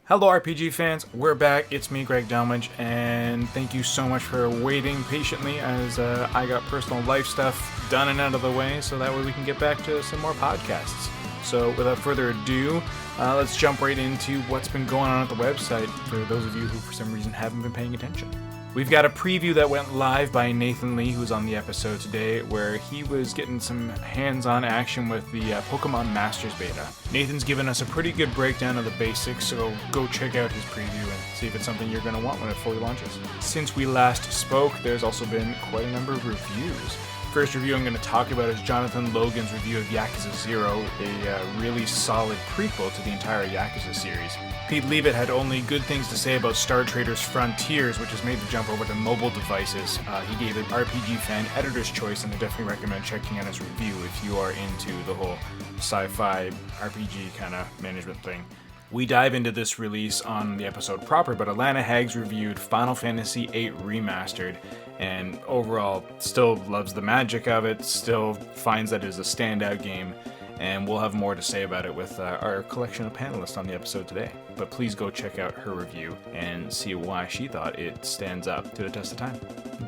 Hello RPG fans, we're back. It's me, Greg Delmage, and thank you so much for waiting patiently as I got personal life stuff done and out of the way so that way we can get back to some more podcasts. So without further ado, let's jump right into what's been going on at the website for those of you who for some reason haven't been paying attention. We've got a preview that went live by Nathan Lee, who's on the episode today, where he was getting some hands-on action with the Pokemon Masters beta. Nathan's given us a pretty good breakdown of the basics, so go check out his preview and see if it's something you're going to want when it fully launches. Since we last spoke, there's also been quite a number of reviews. First review I'm going to talk about is Jonathan Logan's review of Yakuza 0, a really solid prequel to the entire Yakuza series. Pete Leavitt had only good things to say about Star Traders Frontiers, which has made the jump over to mobile devices. He gave it RPG fan editor's choice, and I definitely recommend checking out his review if you are into the whole sci-fi RPG kind of management thing. We dive into this release on the episode proper, but Alana Hags reviewed Final Fantasy VIII Remastered, and overall still loves the magic of it, still finds that it is a standout game, and we'll have more to say about it with our collection of panelists on the episode today. But please go check out her review and see why she thought it stands up to the test of time.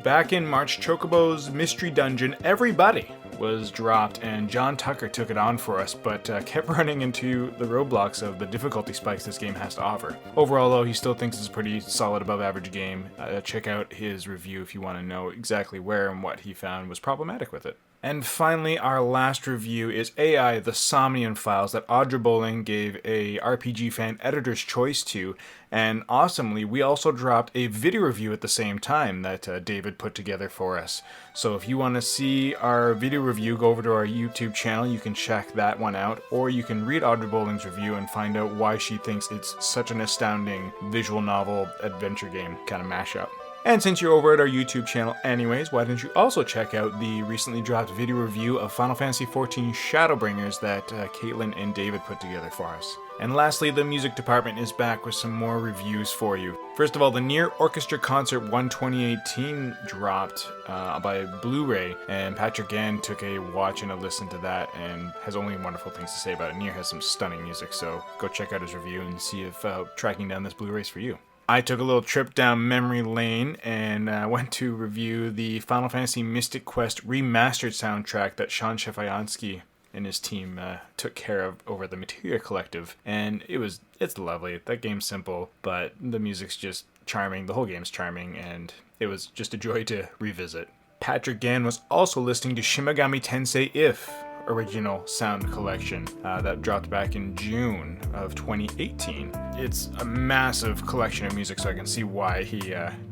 Back in March, Chocobo's Mystery Dungeon Everybody was dropped, and John Tucker took it on for us, but kept running into the roadblocks of the difficulty spikes this game has to offer. Overall, though, he still thinks it's a pretty solid above-average game. Check out his review if you want to know exactly where and what he found was problematic with it. And finally, our last review is AI, the Somnian Files that Audra Bowling gave a RPG fan editor's choice to, and awesomely, we also dropped a video review at the same time that David put together for us. So if you want to see our video review, go over to our YouTube channel, you can check that one out, or you can read Audra Bowling's review and find out why she thinks it's such an astounding visual novel adventure game kind of mashup. And since you're over at our YouTube channel anyways, why don't you also check out the recently dropped video review of Final Fantasy XIV Shadowbringers that Caitlin and David put together for us. And lastly, the music department is back with some more reviews for you. First of all, the Nier Orchestra Concert 1 2018 dropped by Blu-ray, and Patrick Gann took a watch and a listen to that and has only wonderful things to say about it. Nier has some stunning music, so go check out his review and see if tracking down this Blu-ray is for you. I took a little trip down memory lane and went to review the Final Fantasy Mystic Quest Remastered soundtrack that Sean Shefayansky and his team took care of over at the Materia Collective, and it's lovely. That game's simple, but the music's just charming. The whole game's charming, and it was just a joy to revisit. Patrick Gann was also listening to Shimigami Tensei If original sound collection that dropped back in June of 2018. It's a massive collection of music, so I can see why he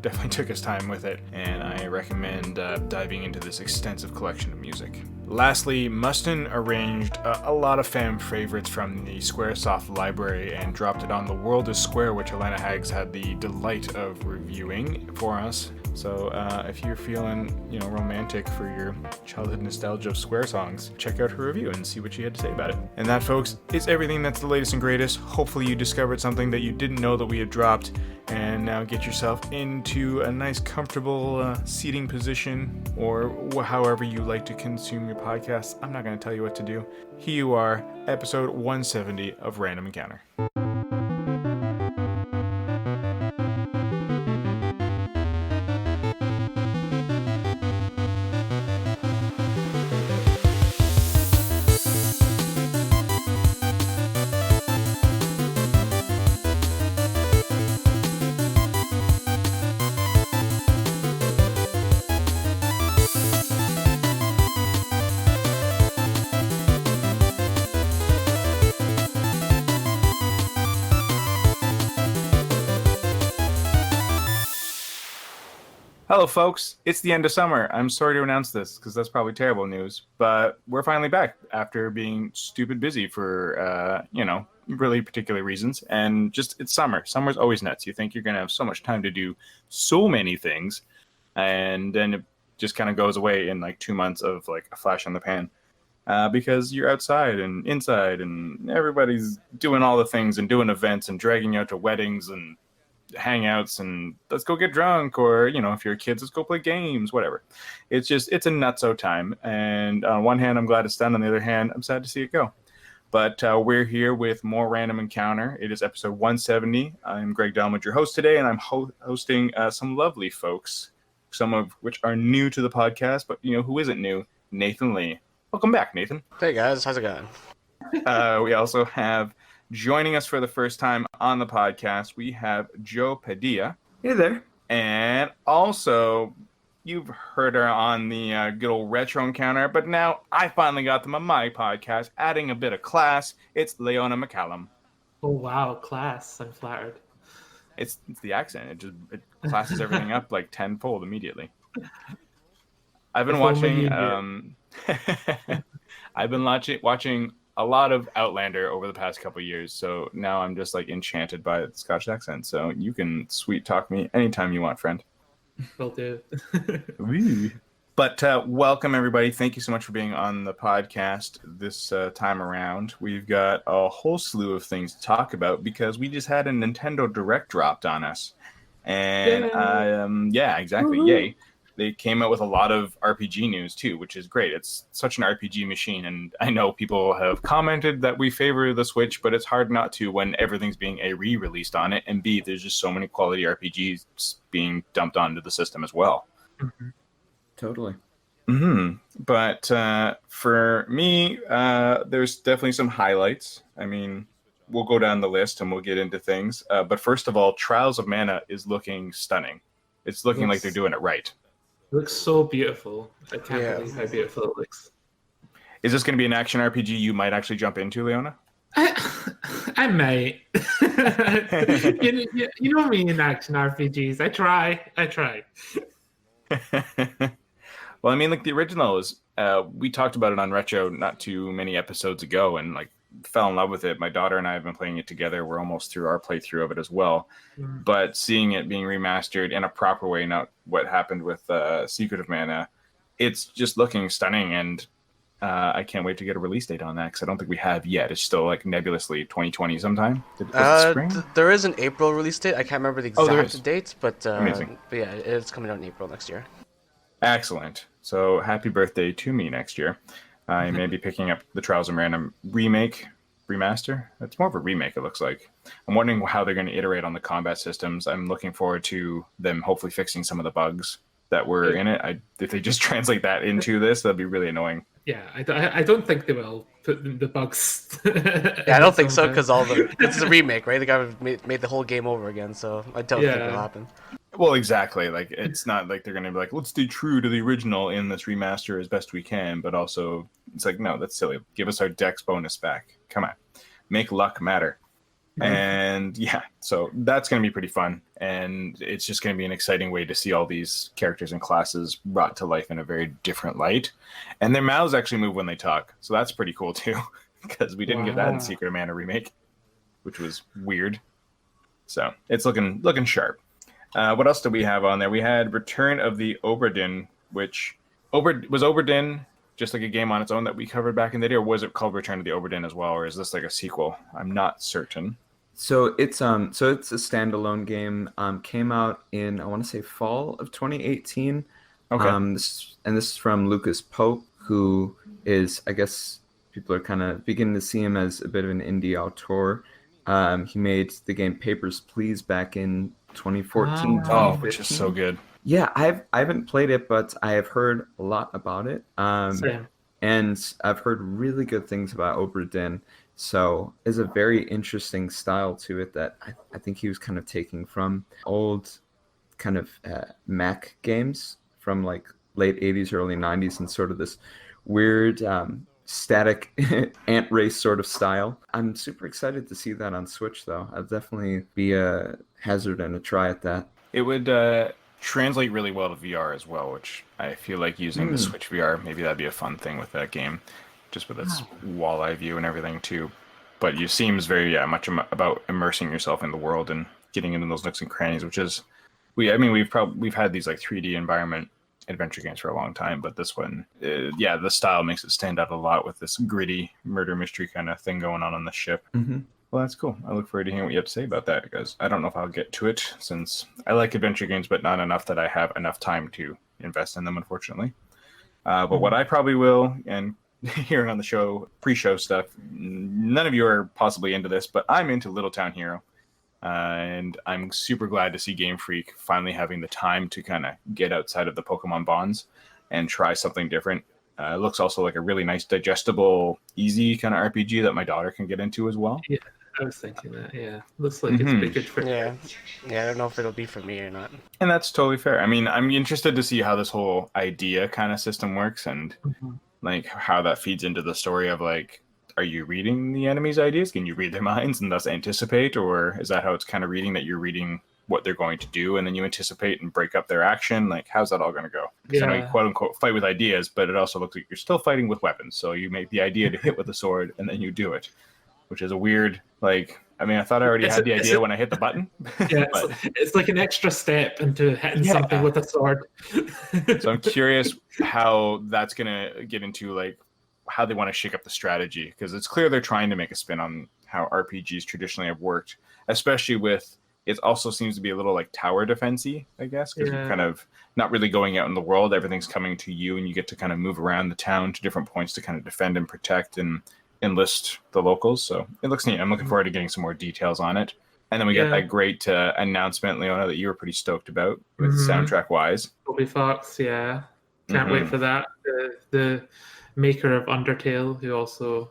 definitely took his time with it, and I recommend diving into this extensive collection of music. Lastly, Mustin arranged a lot of fan favorites from the Squaresoft library and dropped it on The World is Square, which Alana Hags had the delight of reviewing for us. So if you're feeling, romantic for your childhood nostalgia of Square songs, check out her review and see what she had to say about it. And that, folks, is everything that's the latest and greatest. Hopefully you discovered something that you didn't know that we had dropped, and now get yourself into a nice, comfortable seating position, or however you like to consume your podcasts. I'm not going to tell you what to do. Here you are, episode 170 of Random Encounter. Hello, folks. It's the end of summer. I'm sorry to announce this because that's probably terrible news, but we're finally back after being stupid busy for, really particular reasons. And just, it's summer. Summer's always nuts. You think you're going to have so much time to do so many things, and then it just kind of goes away in like 2 months of like a flash in the pan. Because you're outside and inside, and everybody's doing all the things and doing events and dragging you out to weddings and hangouts and let's go get drunk, or if you're kids, let's go play games, whatever. It's a nutso time, and on one hand I'm glad it's done, on the other hand I'm sad to see it go. But we're here with more Random Encounter. It is episode 170. I'm Greg Delmage, your host today, and I'm hosting some lovely folks, some of which are new to the podcast, but who isn't new? Nathan Lee. Welcome back, Nathan. Hey guys, how's it going? We also have joining us for the first time on the podcast, we have Joe Padilla. Hey there. And also, you've heard her on the good old Retro Encounter, but now I finally got them on my podcast, adding a bit of class. It's Leona McCallum. Oh wow, class! I'm flattered. It's the accent. It classes everything up like tenfold immediately. I've been watching. I've been watching a lot of Outlander over the past couple of years, so now I'm just like enchanted by the Scottish accent. So you can sweet talk me anytime you want, friend. Will do. But welcome, everybody. Thank you so much for being on the podcast this time around. We've got a whole slew of things to talk about because we just had a Nintendo Direct dropped on us. And yeah, exactly. Woo-hoo. Yay. They came out with a lot of RPG news, too, which is great. It's such an RPG machine, and I know people have commented that we favor the Switch, but it's hard not to when everything's being A, re-released on it, and B, there's just so many quality RPGs being dumped onto the system as well. Mm-hmm. Totally. Mm-hmm. But for me, there's definitely some highlights. I mean, we'll go down the list and we'll get into things. But first of all, Trials of Mana is looking stunning. It's looking like they're doing it right. It looks so beautiful. I can't believe how beautiful it looks. Is this going to be an action RPG you might actually jump into, Leona? I might. you know me in action RPGs. I try. Well, I mean, like the original is, we talked about it on Retro not too many episodes ago, and like fell in love with it. My daughter and I have been playing it together. We're almost through our playthrough of it as well. But seeing it being remastered in a proper way, not what happened with Secret of Mana, it's just looking stunning, and I can't wait to get a release date on that because I don't think we have yet. It's still like nebulously 2020 sometime. There is an April release date. I can't remember the exact date, but yeah, it's coming out in April next year. Excellent. So happy birthday to me next year. I may be picking up the Trials of Mana remaster. It's more of a remake, it looks like. I'm wondering how they're going to iterate on the combat systems. I'm looking forward to them hopefully fixing some of the bugs that were in it. If they just translate that into this, that'd be really annoying. Yeah, I don't think they will put the bugs. Yeah, I don't think so because it's a remake, right? The guy made the whole game over again, so I don't think it'll happen. Well, exactly. Like it's not like they're going to be like, let's stay true to the original in this remaster as best we can, but also it's like, no, that's silly. Give us our Dex bonus back. Come on, make luck matter. And yeah, so that's going to be pretty fun, and it's just going to be an exciting way to see all these characters and classes brought to life in a very different light, and their mouths actually move when they talk, so that's pretty cool too, because we didn't get that in Secret of Mana remake, which was weird. So it's looking sharp. What else did we have on there? We had Return of the Obra Dinn, which was Obra Dinn just like a game on its own that we covered back in the day, or was it called Return of the Obra Dinn as well, or is this like a sequel? I'm not certain. So it's a standalone game. Came out in, I want to say, fall of 2018. Okay. This is from Lucas Pope, who is, I guess, people are kind of beginning to see him as a bit of an indie auteur. He made the game Papers, Please back in 2014. Oh, which is so good. Yeah, I haven't played it, but I have heard a lot about it. Same. And I've heard really good things about Obra Dinn. So there's a very interesting style to it that I think he was kind of taking from old kind of Mac games from like late 80s, early 90s, and sort of this weird static ant race sort of style. I'm super excited to see that on Switch, though. I'll definitely be a hazard and a try at that. It would translate really well to VR as well, which I feel like using the Switch VR, maybe that'd be a fun thing with that game, just with its walleye view and everything too. But it seems very much about immersing yourself in the world and getting into those nooks and crannies, which is we've had these like 3D environment adventure games for a long time, but this one, the style makes it stand out a lot with this gritty murder mystery kind of thing going on the ship. Mm-hmm. Well, that's cool. I look forward to hearing what you have to say about that, because I don't know if I'll get to it, since I like adventure games, but not enough that I have enough time to invest in them, unfortunately. But what I probably will, and hearing on the show, pre-show stuff, none of you are possibly into this, but I'm into Little Town Hero. And I'm super glad to see Game Freak finally having the time to kind of get outside of the Pokemon bonds and try something different. It looks also like a really nice, digestible, easy kind of RPG that my daughter can get into as well. Yeah, I was thinking that. Yeah, looks like it's pretty good for yeah. I don't know if it'll be for me or not. And that's totally fair. I mean, I'm interested to see how this whole idea kind of system works and like how that feeds into the story of like, are you reading the enemy's ideas? Can you read their minds and thus anticipate? Or is that how it's kind of reading, that you're reading what they're going to do and then you anticipate and break up their action? Like, how's that all going to go? Because I know you quote unquote fight with ideas, but it also looks like you're still fighting with weapons. So you make the idea to hit with a sword and then you do it, which is a weird, like, I mean, I thought I already had the idea when I hit the button. Yeah, it's like an extra step into hitting something with a sword. So I'm curious how that's going to get into like how they want to shake up the strategy, because it's clear they're trying to make a spin on how RPGs traditionally have worked, especially with it also seems to be a little like tower defense-y, I guess, because you're kind of not really going out in the world. Everything's coming to you and you get to kind of move around the town to different points to kind of defend and protect and enlist the locals. So it looks neat. I'm looking forward to getting some more details on it. And then we got that great announcement, Leona, that you were pretty stoked about with soundtrack-wise. FFVIII, yeah. Can't wait for that. The maker of Undertale, who also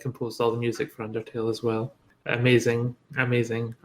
composed all the music for Undertale as well. Amazing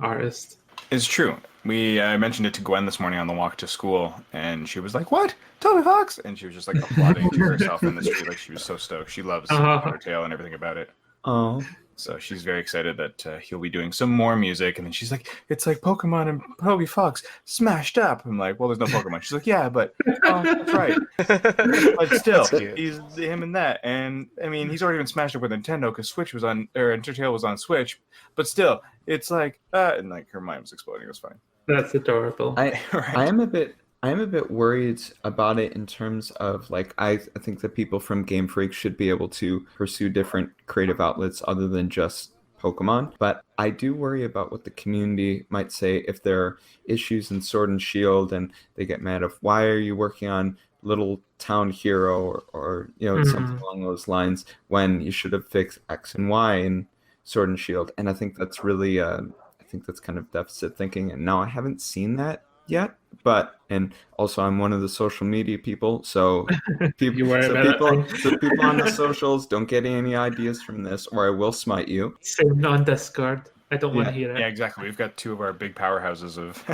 artist. It's true. I mentioned it to Gwen this morning on the walk to school, and she was like, "What? Toby Fox?" And she was just like applauding to herself in the street, like she was so stoked. She loves Undertale and everything about it. Oh. So she's very excited that he'll be doing some more music. And then she's like, it's like Pokemon and Toby Fox smashed up. I'm like, well, there's no Pokemon. She's like, yeah, but that's right. But still, he's him and that. And I mean, he's already been smashed up with Nintendo because Undertale was on Switch. But still, it's like, and like her mind was exploding. It was fine. That's adorable. I am a bit worried about it in terms of like I think that people from Game Freak should be able to pursue different creative outlets other than just Pokemon. But I do worry about what the community might say if there are issues in Sword and Shield and they get mad of why are you working on Little Town Hero or something along those lines when you should have fixed X and Y in Sword and Shield. And I think that's really that's kind of deficit thinking. And now I haven't seen that yet, and also I'm one of the social media people, so people on the socials don't get any ideas from this or I will smite you. Same on Discord. I don't want to hear it. Yeah, exactly. We've got two of our big powerhouses of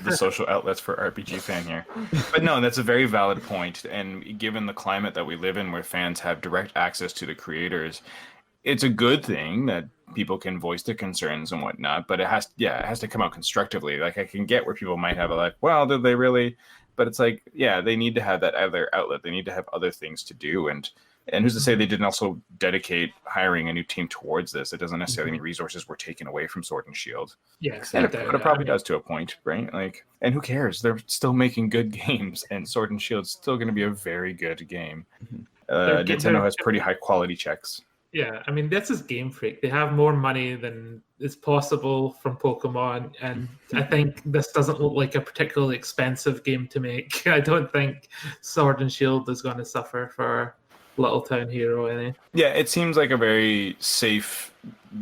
the social outlets for RPG fan here. But no, that's a very valid point. And given the climate that we live in where fans have direct access to the creators, it's a good thing that people can voice their concerns and whatnot, but it has to come out constructively. Like I can get where people might have like, well, did they really? But it's like, yeah, they need to have that other outlet. They need to have other things to do. And who's to say they didn't also dedicate hiring a new team towards this? It doesn't necessarily mean resources were taken away from Sword and Shield. Yeah, but it probably does to a point, right? Like, and who cares? They're still making good games, and Sword and Shield's still going to be a very good game. Nintendo has pretty high quality checks. Yeah, I mean, this is Game Freak. They have more money than is possible from Pokemon, and I think this doesn't look like a particularly expensive game to make. I don't think Sword and Shield is going to suffer for Little Town Hero any. Yeah, it seems like a very safe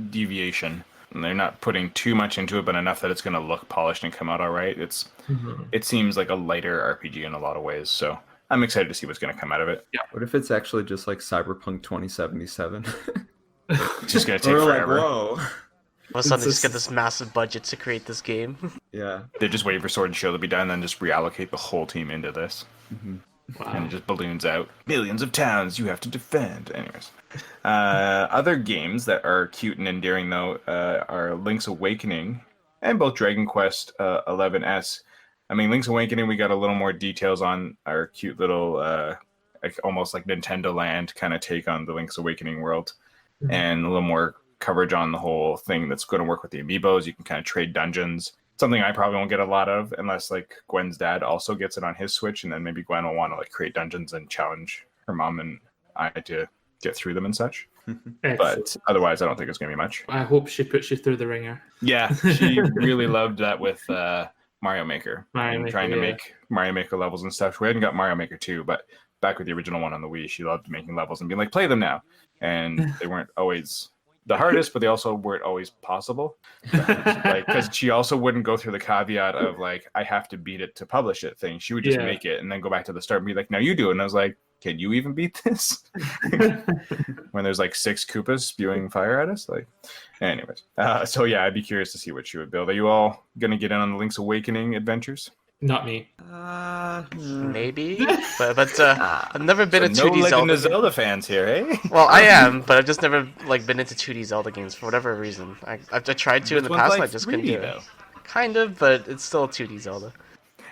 deviation. And they're not putting too much into it, but enough that it's going to look polished and come out all right. It seems like a lighter RPG in a lot of ways, so I'm excited to see what's going to come out of it. Yeah. What if it's actually just like Cyberpunk 2077? It's just going to take forever. Like, whoa. All of a sudden, they just get this massive budget to create this game. Yeah. They're just waiting for Sword and Shield to be done, and then just reallocate the whole team into this. Wow. And it just balloons out. Millions of towns you have to defend. Anyways. Other games that are cute and endearing, though, are Link's Awakening and both Dragon Quest 11S. I mean, Link's Awakening, we got a little more details on our cute little, almost like Nintendo Land kind of take on the Link's Awakening world, and a little more coverage on the whole thing that's going to work with the amiibos. You can kind of trade dungeons. Something I probably won't get a lot of unless like Gwen's dad also gets it on his Switch, and then maybe Gwen will want to like create dungeons and challenge her mom and I to get through them and such. But otherwise, I don't think it's going to be much. I hope she puts you through the ringer. Yeah, she really loved that with Mario Maker. Trying to make Mario Maker levels and stuff. We hadn't got Mario Maker 2, but back with the original one on the Wii, she loved making levels and being like, play them now. And they weren't always the hardest, but they also weren't always possible. Like, because she also wouldn't go through the caveat of like, I have to beat it to publish it thing. She would just make it and then go back to the start and be like, now you do it. And I was like, can you even beat this? When there's like 6 Koopas spewing fire at us? Like, anyways. So yeah, I'd be curious to see what she would build. Are you all gonna get in on the Link's Awakening adventures? Not me. Maybe, but I've never been a 2D Legend Zelda. of Zelda fans here, eh? Well, I am, but I've just never like been into 2D Zelda games for whatever reason. I've tried to in the past, like and I just couldn't 3D, do it. though. Kind of, but it's still 2D Zelda.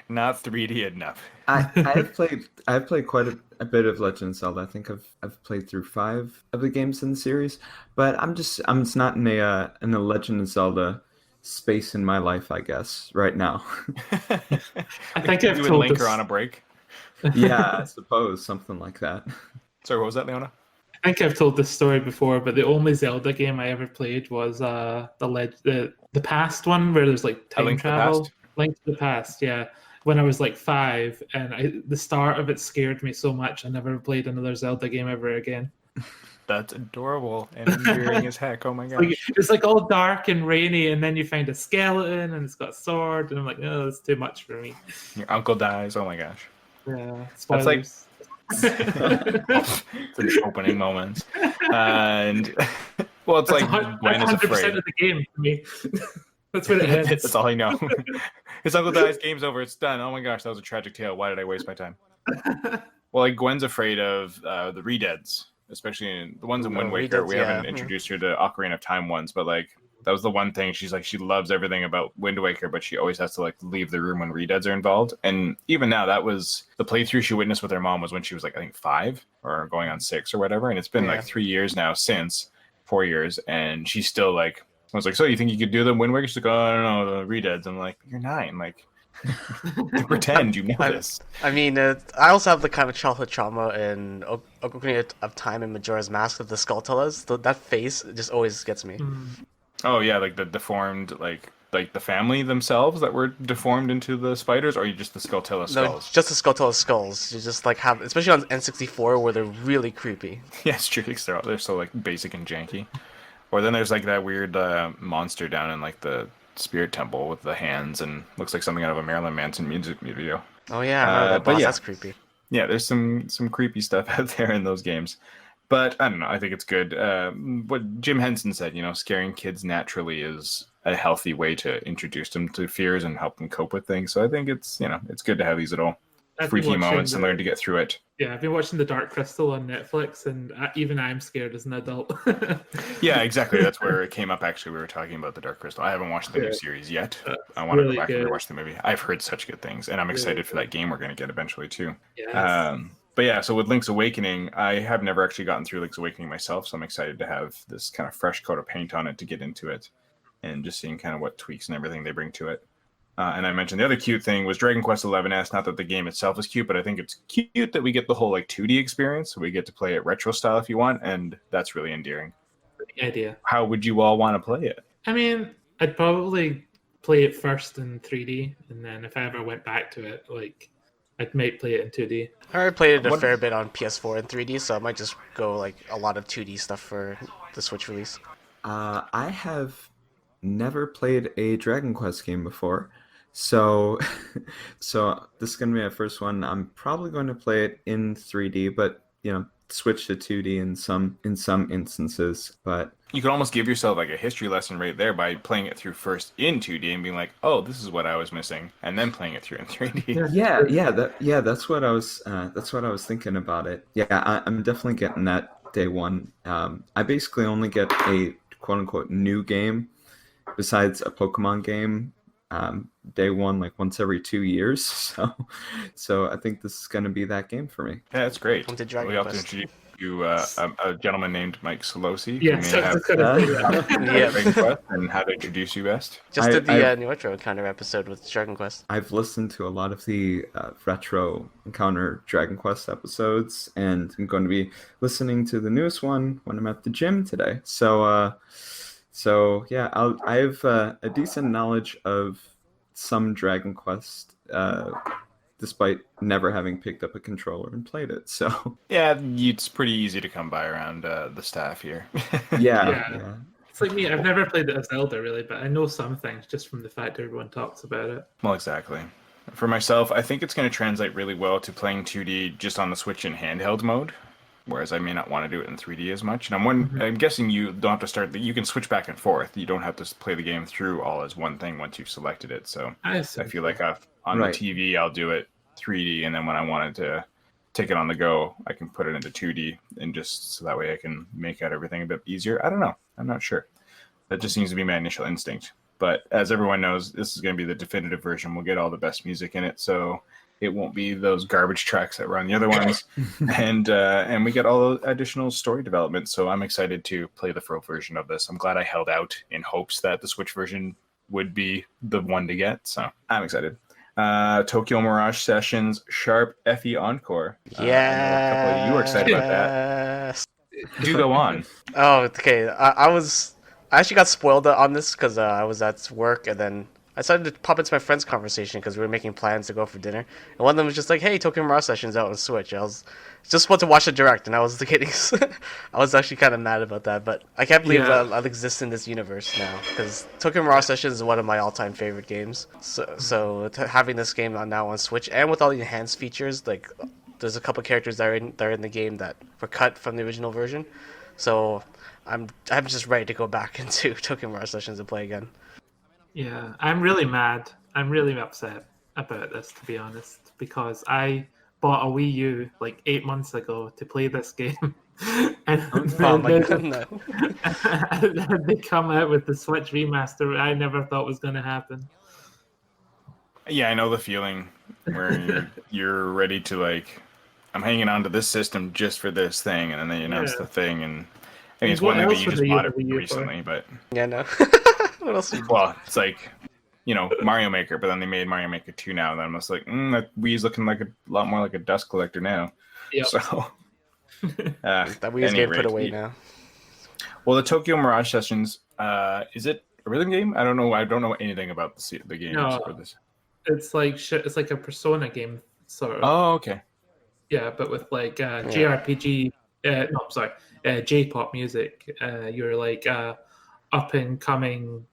Not 3D enough. I've played quite a bit of Legend of Zelda. I think I've played through 5 of the games in the series, but I'm just not in a Legend of Zelda space in my life, I guess, right now. I think I've you told and Link this. are on a break. Yeah, I suppose something like that. Sorry, what was that, Leona? I think I've told this story before, but the only Zelda game I ever played was the past one where there's like time travel. Link to the Past, yeah. When I was like 5, and the start of it scared me so much, I never played another Zelda game ever again. That's adorable and endearing as heck. Oh my gosh. It's like all dark and rainy, and then you find a skeleton, and it's got a sword, and I'm like, oh, that's too much for me. Your uncle dies. Oh my gosh. Yeah, That's like spoilers. the opening moments. And well, it's That's like Gwen is 100% afraid. of the game for me. That's what it ends. That's all I know. His uncle dies, game's over, it's done. Oh my gosh, that was a tragic tale. Why did I waste my time? Well, like Gwen's afraid of the Redeads, especially in the ones in Wind Waker. We haven't introduced her to Ocarina of Time ones, but like that was the one thing she's like, she loves everything about Wind Waker, but she always has to like leave the room when Redeads are involved. And even now, that was the playthrough she witnessed with her mom was when she was like, I think 5 or going on 6 or whatever. And it's been like 3 years now since 4 years. And she's still like, I was like, so you think you could do the Wind Waker? She's like, oh, no, the Redeads. I'm like, you're 9. Like, pretend you know this. I mean, I also have the kind of childhood trauma in Ocarina of Time and Majora's Mask of the Skulltulas. That face just always gets me. Oh yeah, like the deformed, like the family themselves that were deformed into the spiders, or you just the Skulltula skulls? No, just the Skulltula skulls. You just like have, especially on N64, where they're really creepy. Yeah, it's true. They're so like basic and janky. Or then there's like that weird monster down in like the Spirit Temple with the hands and looks like something out of a Marilyn Manson music video. Oh yeah, that boss, that's creepy. Yeah, there's some creepy stuff out there in those games. But I don't know, I think it's good. What Jim Henson said, scaring kids naturally is a healthy way to introduce them to fears and help them cope with things. So I think it's good to have these little freaky moments and learn to get through it. Yeah, I've been watching The Dark Crystal on Netflix, and even I'm scared as an adult. Yeah, exactly. That's where it came up, actually. We were talking about The Dark Crystal. I haven't watched the new series yet. I want to go back and rewatch the movie. I've heard such good things, and I'm excited for that game we're going to get eventually, too. Yes. But yeah, so with Link's Awakening, I have never actually gotten through Link's Awakening myself, so I'm excited to have this kind of fresh coat of paint on it to get into it, and just seeing kind of what tweaks and everything they bring to it. And I mentioned the other cute thing was Dragon Quest XI-S. Not that the game itself is cute, but I think it's cute that we get the whole like 2D experience. So we get to play it retro style if you want, and that's really endearing. Good idea. How would you all want to play it? I mean, I'd probably play it first in 3D, and then if I ever went back to it, like I might play it in 2D. I already played it a fair bit on PS4 in 3D, so I might just go like a lot of 2D stuff for the Switch release. I have never played a Dragon Quest game before. So this is going to be my first one. I'm probably going to play it in 3D, but switch to 2D in some instances. But you can almost give yourself like a history lesson right there by playing it through first in 2D and being like, oh, this is what I was missing, and then playing it through in 3D. That's what I was thinking about it. Yeah, I'm definitely getting that day one. I basically only get a quote unquote new game besides a Pokemon game. Day one, like once every 2 years. So I think this is going to be that game for me. Yeah, that's great. Come to Dragon we have to Quest. introduce you a gentleman named Mike Solosi. Yes, who may have Dragon Quest and how to introduce you best. Just did the New Retro Encounter episode with Dragon Quest. I've listened to a lot of the Retro Encounter Dragon Quest episodes, and I'm going to be listening to the newest one when I'm at the gym today. So yeah, I have a decent knowledge of some Dragon Quest despite never having picked up a controller and played it. So Yeah, it's pretty easy to come by around the staff here. yeah. It's like me. I've never played a Zelda really, but I know some things just from the fact everyone talks about it. Well, exactly. For myself, I think it's going to translate really well to playing 2D just on the Switch in handheld mode, whereas I may not want to do it in 3D as much. And I'm guessing you don't have to start. You can switch back and forth. You don't have to play the game through all as one thing once you've selected it. So I feel like on the TV, I'll do it 3D, and then when I wanted to take it on the go, I can put it into 2D, and just so that way I can make out everything a bit easier. I don't know. I'm not sure. That just seems to be my initial instinct. But as everyone knows, this is going to be the definitive version. We'll get all the best music in it, so it won't be those garbage tracks that were on the other ones. And we get all the additional story development, so I'm excited to play the Pro version of this. I'm glad I held out in hopes that the Switch version would be the one to get, so I'm excited. Tokyo Mirage Sessions Sharp FE Encore. I know a couple of you were excited about that. Do go on. Oh, okay. I actually got spoiled on this because I was at work, and then I started to pop into my friend's conversation because we were making plans to go for dinner. And one of them was just like, "Hey, Tokyo Mirage Sessions out on Switch." I was just about to watch the direct, and I was getting, I was actually kind of mad about that. But I can't believe I'll exist in this universe now, because Tokyo Mirage Sessions is one of my all-time favorite games. So having this game now on Switch, and with all the enhanced features, like there's a couple characters that are in the game that were cut from the original version. So I'm just ready to go back into Tokyo Mirage Sessions and play again. Yeah, I'm really mad. I'm really upset about this, to be honest, because I bought a Wii U like 8 months ago to play this game. And Oh my goodness. they come out with the Switch remaster I never thought was going to happen. Yeah, I know the feeling where you're ready to like, I'm hanging on to this system just for this thing, and then they announce the thing, and I mean, it's one thing that you just bought it recently, but yeah, no. What else? Well, it's like, Mario Maker, but then they made Mario Maker 2 now, and then I'm just like, that Wii's looking like a lot more like a dust collector now. Yep. So that Wii's getting put away now. Well, the Tokyo Mirage Sessions, is it a rhythm game? I don't know. I don't know anything about the game for this. It's like a Persona game, sort of. Oh, okay. Yeah, but with like JRPG. J-pop music. You're like up and coming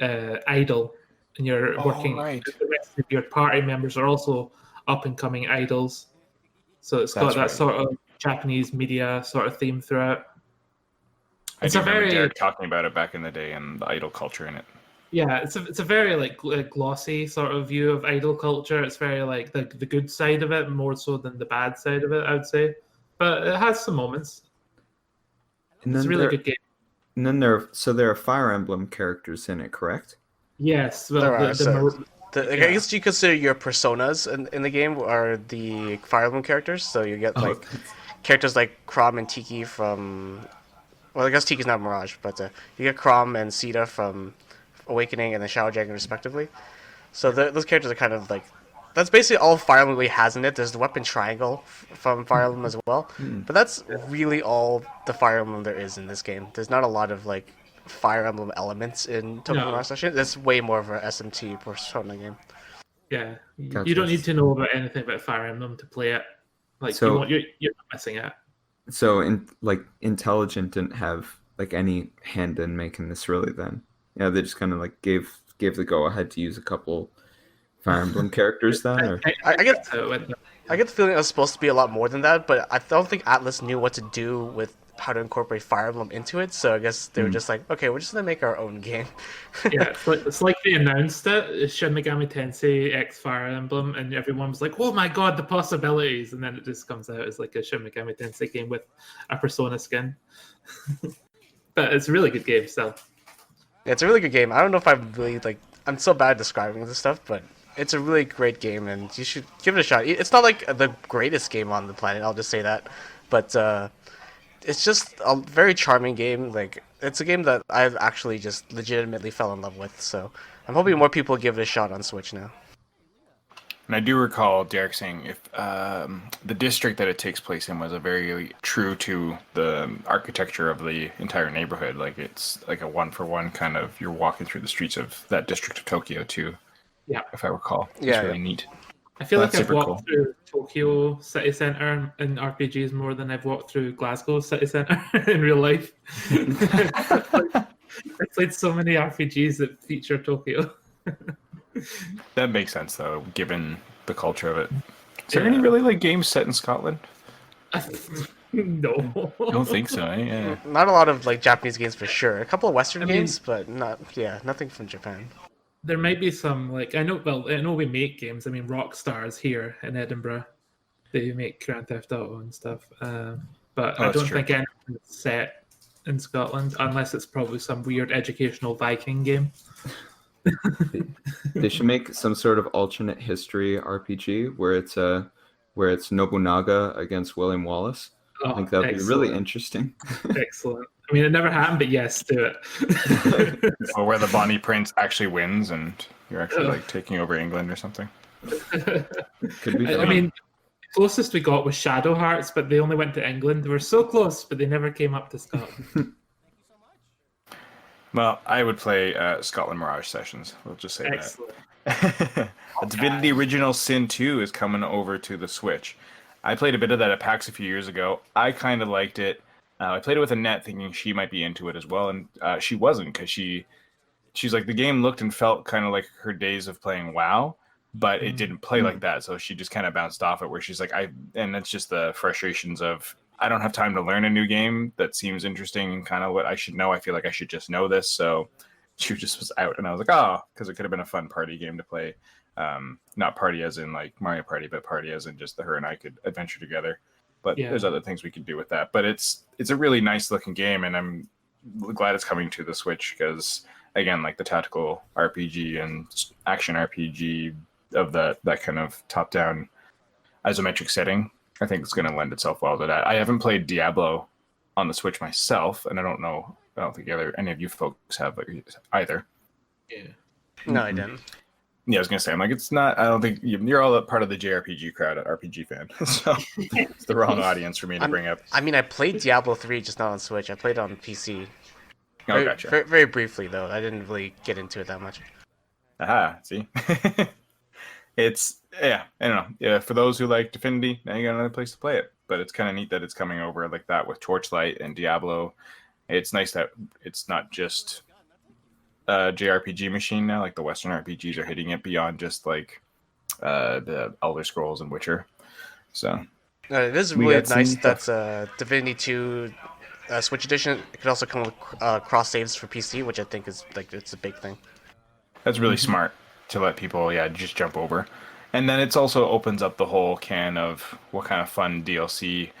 idol, and you're working. Right. The rest of your party members are also up and coming idols. So it's got that sort of Japanese media sort of theme throughout. I do remember Derek talking about it back in the day and the idol culture in it. Yeah, it's a very like glossy sort of view of idol culture. It's very like the good side of it more so than the bad side of it, I would say. But it has some moments. It's a really good game. And then there are Fire Emblem characters in it, correct? Yes. Well, there are. I guess you consider your personas in the game are the Fire Emblem characters. So you get like characters like Chrom and Tiki from. Well, I guess Tiki's not Mirage, but you get Chrom and Sita from Awakening and the Shadow Dragon, respectively. So those characters are kind of like. That's basically all Fire Emblem really has in it. There's the weapon triangle from Fire Emblem as well. But that's really all the Fire Emblem there is in this game. There's not a lot of like Fire Emblem elements in Tokyo Mirage Sessions. It's way more of a SMT Persona game. Yeah, you don't need to know about anything about Fire Emblem to play it. Like you're not missing it. So Intelligent didn't have like any hand in making this really then. Yeah, they just kind of like gave the go ahead to use a couple Fire Emblem characters then? Or? I get the feeling it was supposed to be a lot more than that, but I don't think Atlas knew what to do with how to incorporate Fire Emblem into it, so I guess they were just like, okay, we're just going to make our own game. Yeah, it's like they announced it, Shin Megami Tensei X Fire Emblem, and everyone was like, oh my god, the possibilities, and then it just comes out as like a Shin Megami Tensei game with a Persona skin. But it's a really good game still. Yeah, it's a really good game. I don't know if I'm so bad at describing this stuff, but it's a really great game, and you should give it a shot. It's not like the greatest game on the planet, I'll just say that, but it's just a very charming game. Like, it's a game that I've actually just legitimately fell in love with, so I'm hoping more people give it a shot on Switch now. And I do recall Derek saying if the district that it takes place in was a very true to the architecture of the entire neighborhood. Like, it's like a one-for-one kind of, you're walking through the streets of that district of Tokyo too. Yeah, if I recall. It's really neat. I feel That's like I've super walked through Tokyo City Centre in RPGs more than I've walked through Glasgow City Centre in real life. I've played so many RPGs that feature Tokyo. That makes sense, though, given the culture of it. Is there any really like games set in Scotland? No. I don't think so. Yeah. Not a lot of like Japanese games for sure. A couple of Western games, but nothing from Japan. There might be some like I know we make games. I mean, Rockstar's here in Edinburgh. They make Grand Theft Auto and stuff. But I don't think anything is set in Scotland unless it's probably some weird educational Viking game. They should make some sort of alternate history RPG where it's Nobunaga against William Wallace. I think that'd be really interesting. Excellent. I mean, it never happened, but yes, do it. Or where the Bonnie Prince actually wins and you're actually like taking over England or something. Could be. I mean, closest we got was Shadow Hearts, but they only went to England. They were so close, but they never came up to Scotland. Well, I would play Scotland Mirage Sessions. We'll just say Excellent. that. Divinity Original Sin 2 is coming over to the Switch. I played a bit of that at PAX a few years ago. I kind of liked it. I played it with Annette thinking she might be into it as well, and she wasn't because she's like, the game looked and felt kind of like her days of playing WoW, but it didn't play like that, so she just kind of bounced off it where she's like, and it's just the frustrations of, I don't have time to learn a new game that seems interesting and kind of what I should know. I feel like I should just know this, so she just was out, and I was like, oh, because it could have been a fun party game to play. Not party as in like Mario Party, but party as in just her and I could adventure together. But there's other things we could do with that. But it's a really nice looking game, and I'm glad it's coming to the Switch because, again, like the tactical RPG and action RPG of that kind of top down isometric setting, I think it's going to lend itself well to that. I haven't played Diablo on the Switch myself, and I don't think any of you folks have either. Yeah. No, I didn't. Yeah, I was gonna say, I'm like, it's not. I don't think you're all a part of the JRPG crowd at RPG Fan, so it's the wrong audience for me to bring up. I mean, I played Diablo 3 just not on Switch. I played it on PC. Gotcha. Very, very briefly though. I didn't really get into it that much. Aha, see, it's I don't know. Yeah, for those who like Divinity, now you got another place to play it. But it's kind of neat that it's coming over like that with Torchlight and Diablo. It's nice that it's not just JRPG machine now, like the Western RPGs are hitting it beyond just like the Elder Scrolls and Witcher. So it is really nice that's Divinity 2 Switch Edition. It could also come with cross saves for PC, which I think is like it's a big thing. That's really smart to let people just jump over. And then it's also opens up the whole can of what kind of fun DLC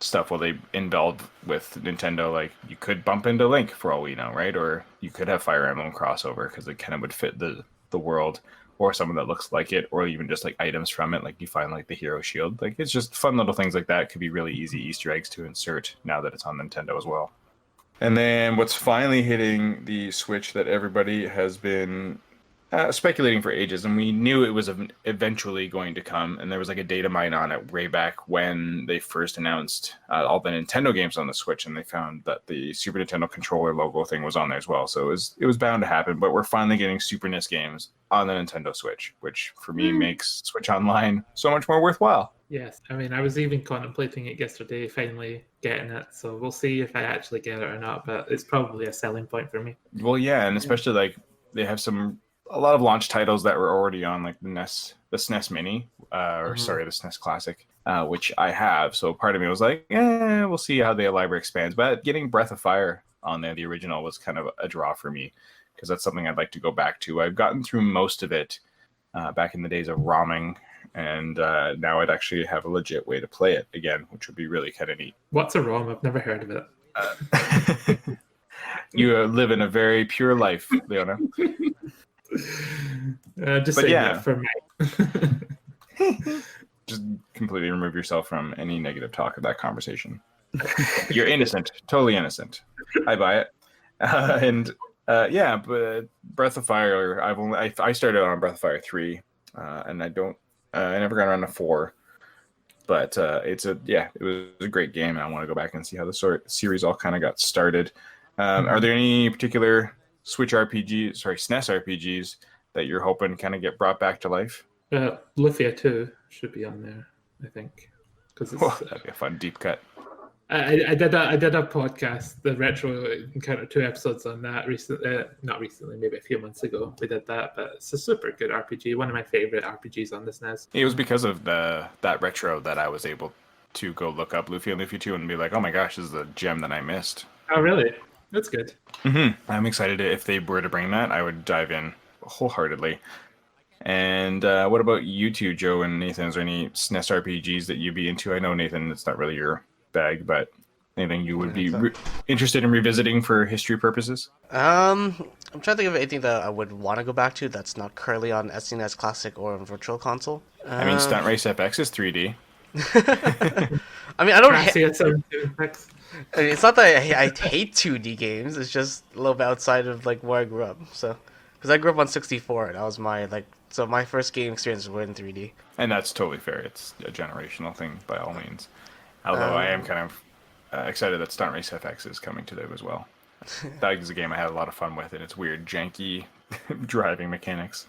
stuff will they indulge with Nintendo. Like you could bump into Link for all we know, right? Or you could have Fire Emblem crossover because it kind of would fit the world, or someone that looks like it, or even just like items from it, like you find like the hero shield. Like it's just fun little things like that could be really easy Easter eggs to insert now that it's on Nintendo as well. And then what's finally hitting the Switch that everybody has been speculating for ages, and we knew it was eventually going to come, and there was like a data mine on it way back when they first announced all the Nintendo games on the Switch, and they found that the Super Nintendo controller logo thing was on there as well, so it was bound to happen. But we're finally getting Super NES games on the Nintendo Switch, which for me makes Switch Online so much more worthwhile. Yes, I mean, I was even contemplating it yesterday, finally getting it, so we'll see if I actually get it or not, but it's probably a selling point for me. Well, yeah, and especially like they have a lot of launch titles that were already on like the SNES Mini, the SNES Classic, which I have. So part of me was like, we'll see how the library expands. But getting Breath of Fire on there, the original, was kind of a draw for me because that's something I'd like to go back to. I've gotten through most of it back in the days of ROMing, and now I'd actually have a legit way to play it again, which would be really kind of neat. What's a ROM? I've never heard of it. You live in a very pure life, Leona. Just saying that for me. Just completely remove yourself from any negative talk of that conversation. You're innocent, totally innocent. I buy it. But Breath of Fire, I started on Breath of Fire 3, and I never got around to 4. But it was a great game, and I want to go back and see how the series all kind of got started. Are there any particular SNES RPGs that you're hoping kind of get brought back to life? Lufia 2 should be on there, I think, because Whoa, that'd be a fun deep cut. I did a podcast, the Retro Encounter 2 episodes on that recently. Not recently, maybe a few months ago. We did that, but it's a super good RPG. One of my favorite RPGs on the SNES. It was because of that retro that I was able to go look up Lufia and Lufia 2 and be like, oh my gosh, this is a gem that I missed. Oh, really? That's good. Mm-hmm. I'm excited. If they were to bring that, I would dive in wholeheartedly. And what about you two, Joe and Nathan? Is there any SNES RPGs that you'd be into? I know, Nathan, it's not really your bag, but anything you would be interested in revisiting for history purposes? I'm trying to think of anything that I would want to go back to that's not currently on SNES Classic or on Virtual Console. I mean, Stunt Race FX is 3D. I mean, I don't. It's not that I hate 2D games. It's just a little bit outside of like where I grew up. So, because I grew up on 64, and that was my So my first game experience was in 3D. And that's totally fair. It's a generational thing by all means. Although I am kind of excited that Stunt Race FX is coming to them as well. That is a game I had a lot of fun with, and it's weird, janky driving mechanics.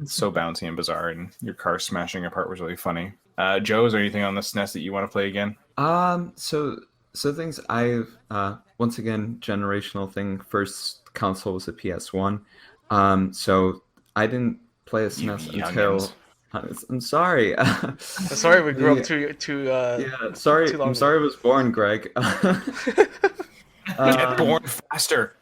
It's so bouncy and bizarre, and your car smashing apart was really funny. Joe, is there anything on the SNES that you want to play again? So things I've once again, generational thing. First console was a PS1. So I didn't play a SNES until. I'm sorry. Sorry, we grew up too. Yeah, sorry. I'm sorry I was born, Greg. Get born faster.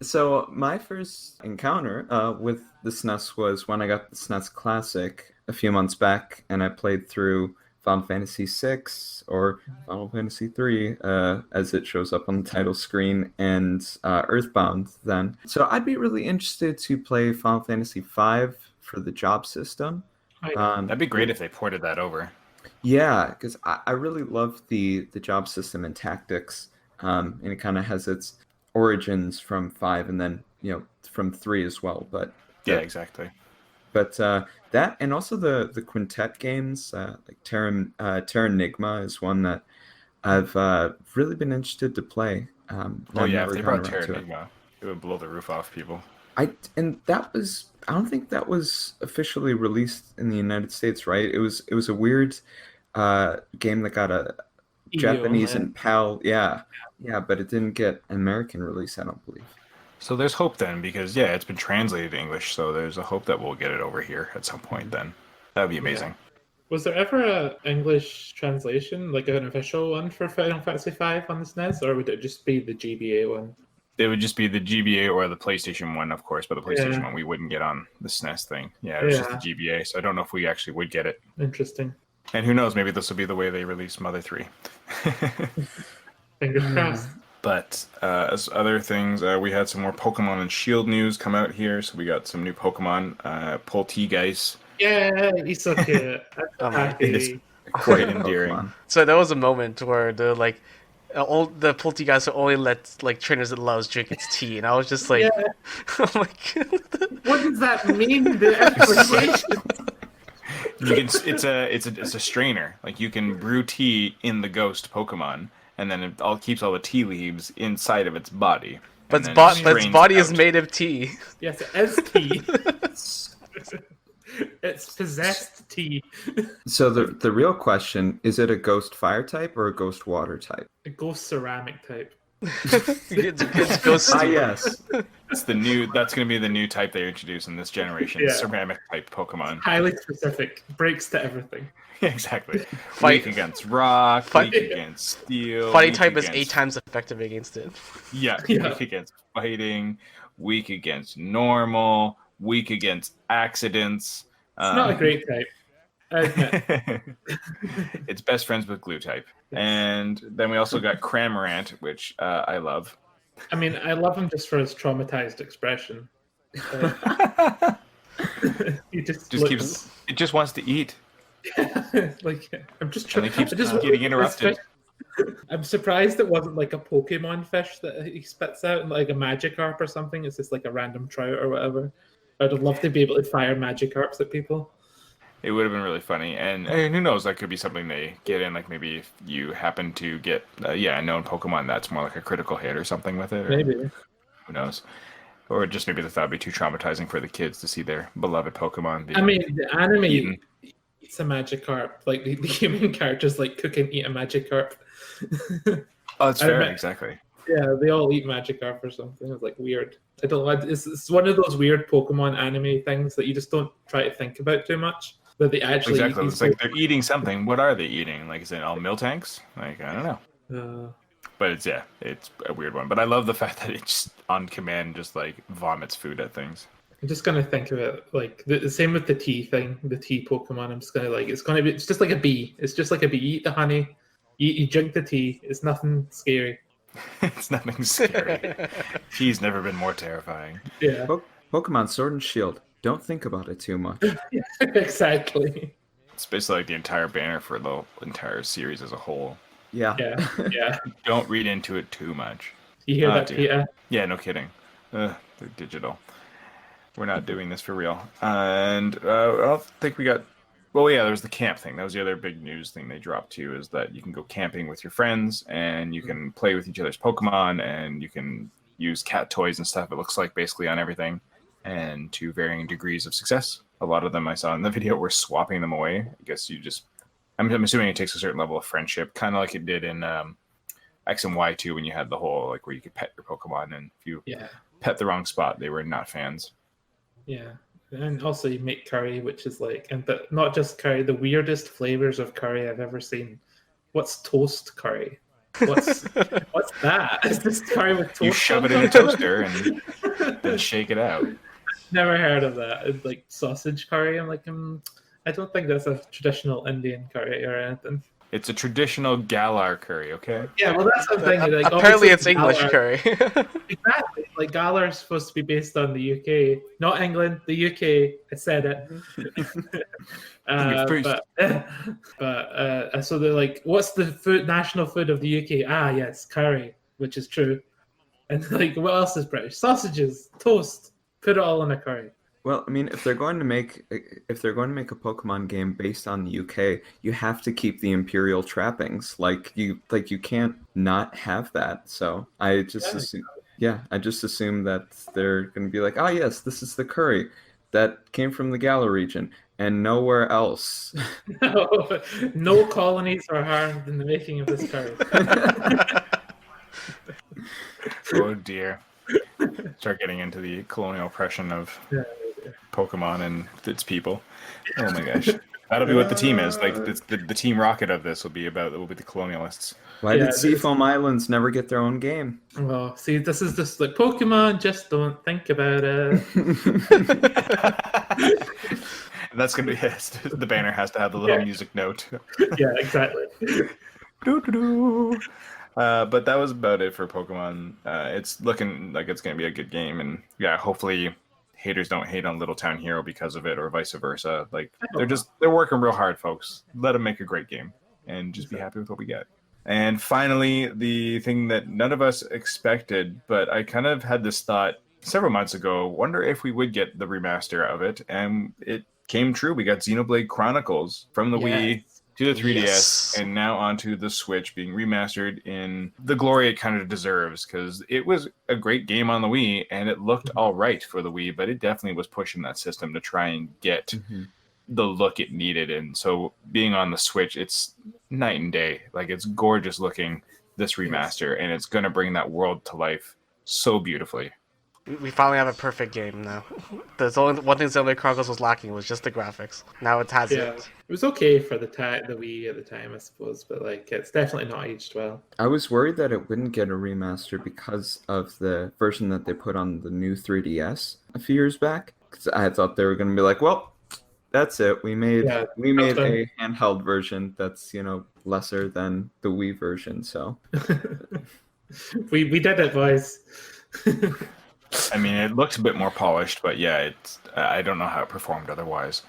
So my first encounter with the SNES was when I got the SNES Classic a few months back, and I played through Final Fantasy VI or Final Fantasy III, as it shows up on the title screen, and Earthbound then. So I'd be really interested to play Final Fantasy V for the job system. That'd be great if they ported that over. Yeah, because I really love the job system and tactics, and it kind of has its origins from 5 and then, from 3 as well. But yeah, exactly. But that, and also the Quintet games, like Terra Enigma is one that I've really been interested to play. If they brought Terra Enigma, it would blow the roof off people. I don't think that was officially released in the United States, right? It was a weird game that got a Japanese and PAL, yeah, but it didn't get an American release, I don't believe. So there's hope then, because it's been translated to English, so there's a hope that we'll get it over here at some point then. That would be amazing. Yeah. Was there ever an English translation, like an official one for Final Fantasy V on the SNES, or would it just be the GBA one? It would just be the GBA or the PlayStation one, of course, but the PlayStation one we wouldn't get on the SNES thing. Yeah, it was just the GBA, so I don't know if we actually would get it. Interesting. And who knows, maybe this will be the way they release Mother 3. Fingers crossed. But as other things, we had some more Pokemon and Shield news come out here. So we got some new Pokemon, Poltegeist. Yeah, he's so cute. It is quite endearing. So there was a moment where the Poltegeist only let trainers it loves drink its tea, and I was just like, oh my god, what does that mean? The explanation. It's a strainer. Like, you can brew tea in the ghost Pokemon, and then it keeps all the tea leaves inside of its body. But its body is made of tea. Yes, it is tea. It's possessed tea. So the real question, is it a ghost fire type or a ghost water type? A ghost ceramic type. It's ghost tea. Yes. That's going to be the new type they introduce in this generation. Ceramic type Pokemon. Highly specific. Breaks to everything. Exactly. Weak against rock, weak against steel. Fighting type is 8 times effective against it. Yeah, weak against fighting, weak against normal, weak against accidents. It's not a great type. It's best friends with glue type. And then we also got Cramorant, which I love. I mean, I love him just for his traumatized expression. He it just wants to eat. I'm just trying. And it keeps getting interrupted. I'm surprised it wasn't like a Pokemon fish that he spits out, like a Magikarp or something. It's just like a random trout or whatever. I'd love to be able to fire Magikarps at people. It would have been really funny, and who knows? That could be something they get in. Like, maybe if you happen to get a known Pokemon that's more like a critical hit or something with it. Maybe. Who knows? Or just maybe they thought it'd be too traumatizing for the kids to see their beloved Pokemon being I mean, the anime eaten. eats a Magikarp. Like the human characters like cook and eat a Magikarp. Oh, that's I fair, admit- exactly. Yeah, they all eat Magikarp or something. It's like weird. I don't. It's one of those weird Pokemon anime things that you just don't try to think about too much. That they actually Exactly. eat It's like they're eating something. What are they eating? Like, is it all Miltanks? Like, I don't know. But it's a weird one. But I love the fact that it's on command just like vomits food at things. I'm just gonna think of it like the same with the tea thing, the tea Pokemon. I'm just gonna like it's just like a bee. It's just like a bee. You eat the honey, you drink the tea. It's nothing scary. It's nothing scary. He's never been more terrifying. Yeah, Pokemon Sword and Shield. Don't think about it too much. exactly. It's basically like the entire banner for the entire series as a whole. Yeah. Yeah. Don't read into it too much. You hear Oh, that, dear. Peter? Yeah, no kidding. They're digital. We're not doing this for real. And I don't think we got... Well, yeah, there was the camp thing. That was the other big news thing they dropped too, is that you can go camping with your friends and you can play with each other's Pokemon and you can use cat toys and stuff, it looks like, basically on everything, and to varying degrees of success. A lot of them I saw in the video were swapping them away. I guess you just... I'm assuming it takes a certain level of friendship, kind of like it did in X and Y 2 when you had the whole, like, where you could pet your Pokemon, and if you pet the wrong spot, they were not fans. Yeah. And also you make curry, which is like, but not just curry, the weirdest flavors of curry I've ever seen. What's toast curry? What's that? Is this curry with toast? You shove it in a toaster and then shake it out. Never heard of that. It's like sausage curry. I'm like, I don't think that's a traditional Indian curry or anything. It's a traditional Galar curry, okay? Yeah, well, that's something. Like, Apparently, it's obviously English Galar- curry. Exactly. Like Galar is supposed to be based on the UK, not England. The UK. I said it. So they're like, what's the national food of the UK? Ah, yes, curry, which is true. And like, what else is British? Sausages, toast. Put it all in a curry. Well, I mean, if they're going to make a Pokemon game based on the UK, you have to keep the Imperial trappings. Like you can't not have that. So I just assume that they're going to be like, oh yes, this is the curry that came from the Galar region and nowhere else. No colonies are harmed in the making of this curry. Oh dear. Start getting into the colonial oppression of Pokemon and its people. Oh my gosh. That'll be what the team is. Like the Team Rocket of this will be the colonialists. Why did Seafoam Islands never get their own game? Well, see, this is just like Pokemon, just don't think about it. That's going to be the banner has to have the little music note. Yeah, exactly. But that was about it for Pokemon. It's looking like it's going to be a good game, and yeah, hopefully haters don't hate on Little Town Hero because of it, or vice versa. Like they're working real hard, folks. Let them make a great game, and just be happy with what we get. And finally, the thing that none of us expected, but I kind of had this thought several months ago. Wonder if we would get the remaster of it, and it came true. We got Xenoblade Chronicles from the Wii to the 3DS, and now onto the Switch, being remastered in the glory it kind of deserves, because it was a great game on the Wii, and it looked all right for the Wii, but it definitely was pushing that system to try and get the look it needed. And so being on the Switch, it's night and day. Like, it's gorgeous looking, this remaster, and it's going to bring that world to life so beautifully. We finally have a perfect game now. There's only one thing Xenoblade Chronicles was lacking was just the graphics. Now it has it. It was okay for the Wii at the time, I suppose, but like it's definitely not aged well. I was worried that it wouldn't get a remaster because of the version that they put on the new 3DS a few years back. Because I thought they were going to be like, well, that's it. We made a handheld version that's, lesser than the Wii version. So we did it, boys. I mean, it looks a bit more polished, but yeah, I don't know how it performed otherwise.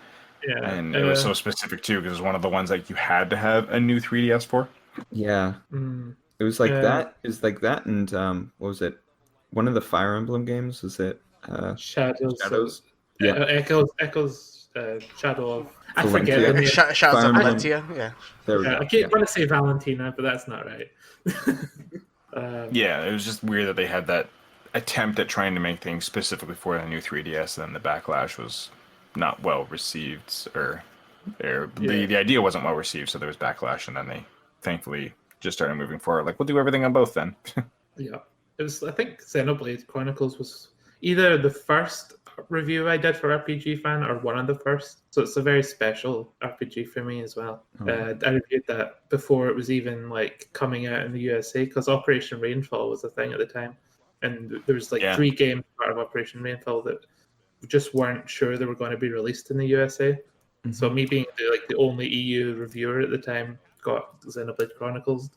Yeah, and it was so specific too, because it was one of the ones that you had to have a new 3DS for. Yeah, it was like that. It was like that, and what was it? One of the Fire Emblem games, was it? Shadows. Yeah, Echoes. Shadow of. I forget the name. Shadows of Valentia. Yeah. There we go. I keep want to say Valentina, but that's not right. Yeah, it was just weird that they had that attempt at trying to make things specifically for the new 3DS, and then the backlash was not well received, or the idea wasn't well received, so there was backlash, and then they thankfully just started moving forward. Like, we'll do everything on both then. Yeah, it was. I think Xenoblade Chronicles was either the first review I did for RPG Fan or one of the first. So it's a very special RPG for me as well. Oh. I reviewed that before it was even like coming out in the USA, because Operation Rainfall was a thing at the time, and there was like 3 games part of Operation Rainfall that just weren't sure they were going to be released in the USA. Mm-hmm. So me being the only EU reviewer at the time got Xenoblade Chronicles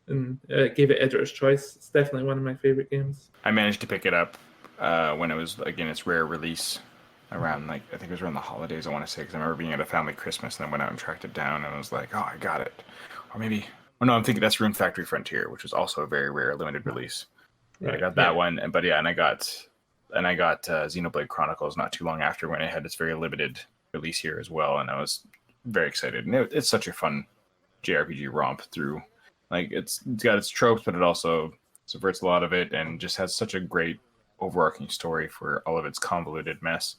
and gave it editor's choice. It's definitely one of my favorite games. I managed to pick it up when it was, again, its rare release around, I think it was around the holidays, I want to say, because I remember being at a family Christmas and then went out and tracked it down, and I was like, oh, I got it. Or maybe, no, I'm thinking that's Rune Factory Frontier, which was also a very rare limited release. Right. I got that one, and I got Xenoblade Chronicles not too long after, when it had its very limited release here as well, and I was very excited. And it's such a fun JRPG romp through. It's got its tropes, but it also subverts a lot of it, and just has such a great overarching story for all of its convoluted mess.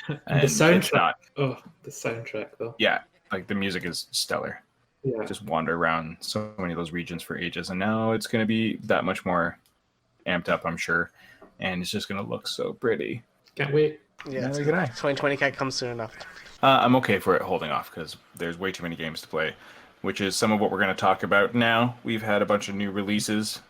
And the soundtrack. The soundtrack, though. Yeah, the music is stellar. Yeah. Just wander around so many of those regions for ages, and now it's going to be that much more amped up, I'm sure, and it's just going to look so pretty. Can't wait. Yeah, 2020 can't come soon enough. I'm okay for it holding off, because there's way too many games to play, which is some of what we're going to talk about now. We've had a bunch of new releases.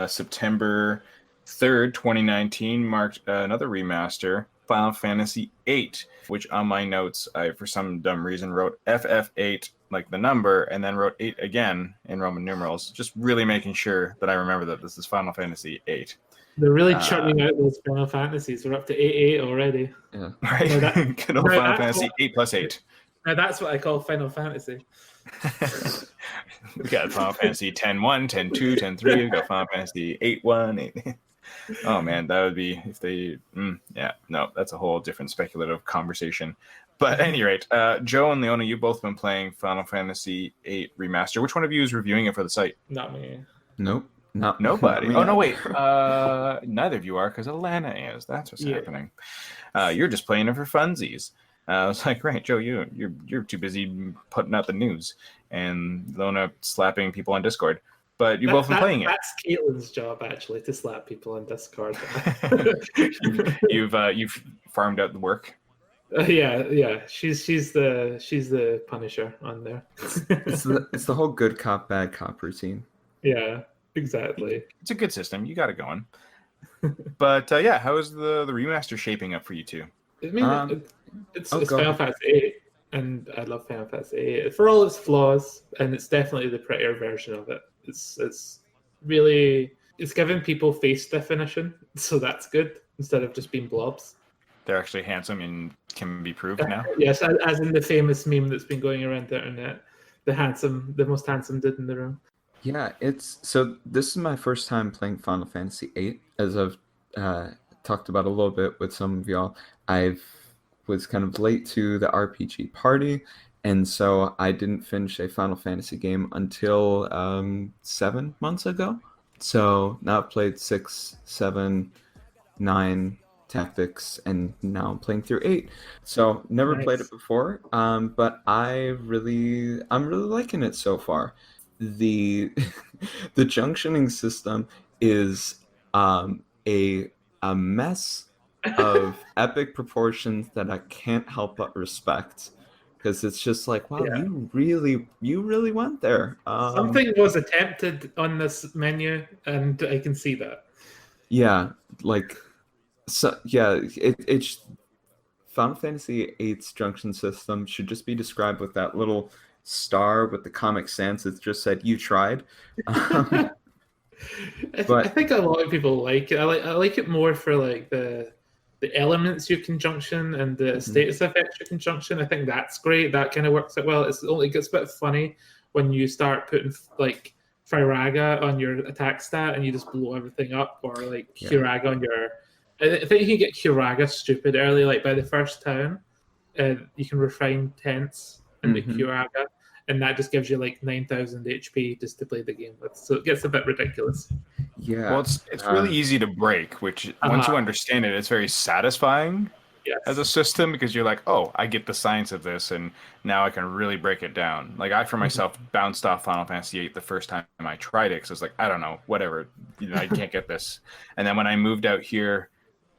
September 3rd, 2019 marked another remaster, Final Fantasy VIII, which on my notes, I, for some dumb reason, wrote FF8, like the number, and then wrote 8 again in Roman numerals, just really making sure that I remember that this is Final Fantasy VIII. They're really churning out those Final Fantasies. We're up to 8 already. Yeah. Right? Good old Final Fantasy 8 plus 8. Now that's what I call Final Fantasy. We got Final Fantasy 10-1, 10-2, 10-3. We got Final Fantasy 8-1, 8. Oh man, that would be if they. No, that's a whole different speculative conversation. But at any rate, Joe and Leona, you've both been playing Final Fantasy VIII Remaster. Which one of you is reviewing it for the site? Not me. Nope. Nobody. Oh no, wait. Neither of you are, because Alana is. That's what's happening. You're just playing it for funsies. I was like, right, Joe, you're too busy putting out the news, and Leona slapping people on Discord. But you've both been playing it. That's Caitlin's job, actually, to slap people on Discord. You've farmed out the work. Yeah. She's the Punisher on there. It's the whole good cop, bad cop routine. Yeah, exactly. It's a good system. You got it going. But how is the remaster shaping up for you two? I mean, it's Final Fantasy VIII, and I love Final Fantasy VIII for all its flaws, and it's definitely the prettier version of it. It's really giving people face definition, so that's good instead of just being blobs. They're actually handsome and can be proved now. Yes, as in the famous meme that's been going around the internet, the most handsome dude in the room. Yeah, this is my first time playing Final Fantasy VIII, as I've talked about a little bit with some of y'all. I was kind of late to the RPG party, and so I didn't finish a Final Fantasy game until 7 months ago. So now I've played 6, 7, 9 Tactics, and now I'm playing through 8. So never played it before, but I'm really liking it so far. The junctioning system is a mess of epic proportions that I can't help but respect, because it's just like, wow, you really went there. Something was attempted on this menu, and I can see that. Yeah, it's Final Fantasy VIII's junction system should just be described with that little star with the Comic Sans. It just said, "You tried." I think a lot of people like it. I like it more for the elements you can junction and the status effects you can junction. I think that's great. That kind of works out well. It gets a bit funny when you start putting Firaga on your attack stat and you just blow everything up, or Hiraga on your. I think you can get Hiraga stupid early. By the first town, you can refine tents and make Hiraga, and that just gives you like 9,000 HP just to play the game with. So it gets a bit ridiculous. Yeah. Well, it's really easy to break, which once you understand it, it's very satisfying as a system because you're like, oh, I get the science of this, and now I can really break it down. Like I, for myself, bounced off Final Fantasy VIII the first time I tried it because I was like, I don't know, whatever, I can't get this. And then when I moved out here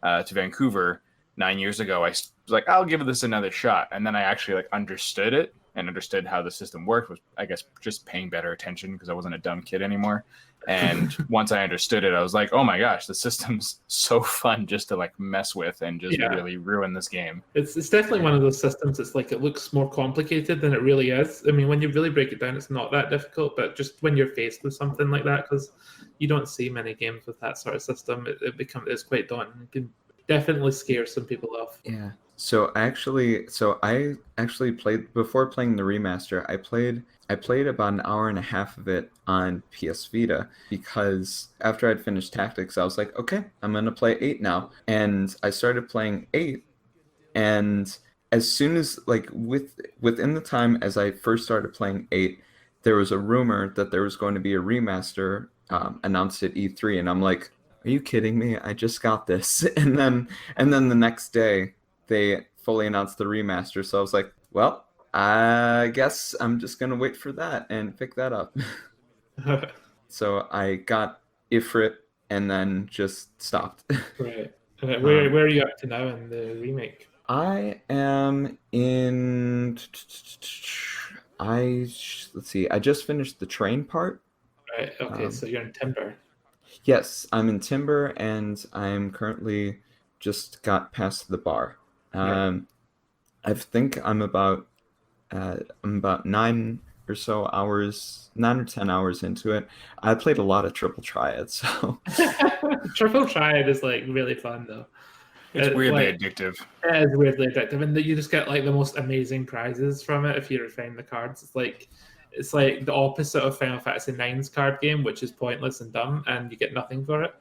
to Vancouver 9 years ago, I was like, I'll give this another shot. And then I actually like understood it and understood how the system worked. Was, I guess, just paying better attention because I wasn't a dumb kid anymore. And once I understood it, I was like, oh my gosh, the system's so fun just to like mess with and just really ruin this game. It's definitely one of those systems. It's like it looks more complicated than it really is. I mean, when you really break it down, it's not that difficult. But just when you're faced with something like that, because you don't see many games with that sort of system, it's quite daunting. It can definitely scare some people off. Yeah. So I actually played before playing the remaster. I played about an hour and a half of it on PS Vita because after I'd finished Tactics, I was like, okay, I'm gonna play 8 now, and I started playing 8, and as soon as like within the time as I first started playing 8, there was a rumor that there was going to be a remaster announced at E3, and I'm like, are you kidding me? I just got this, and then the next day they fully announced the remaster. So I was like, well, I guess I'm just going to wait for that and pick that up. So I got Ifrit and then just stopped. Right. Where are you up to now in the remake? I am in... Let's see. I just finished the train part. Right. Okay, so you're in Timber. Yes, I'm in Timber, and I'm currently just got past the bar. I think I'm about 9 or 10 hours into it. I played a lot of Triple Triad, so Triple Triad is like really fun though. It's weirdly addictive. It is weirdly addictive, and you just get like the most amazing prizes from it if you refine the cards. It's like the opposite of Final Fantasy IX's card game, which is pointless and dumb, and you get nothing for it.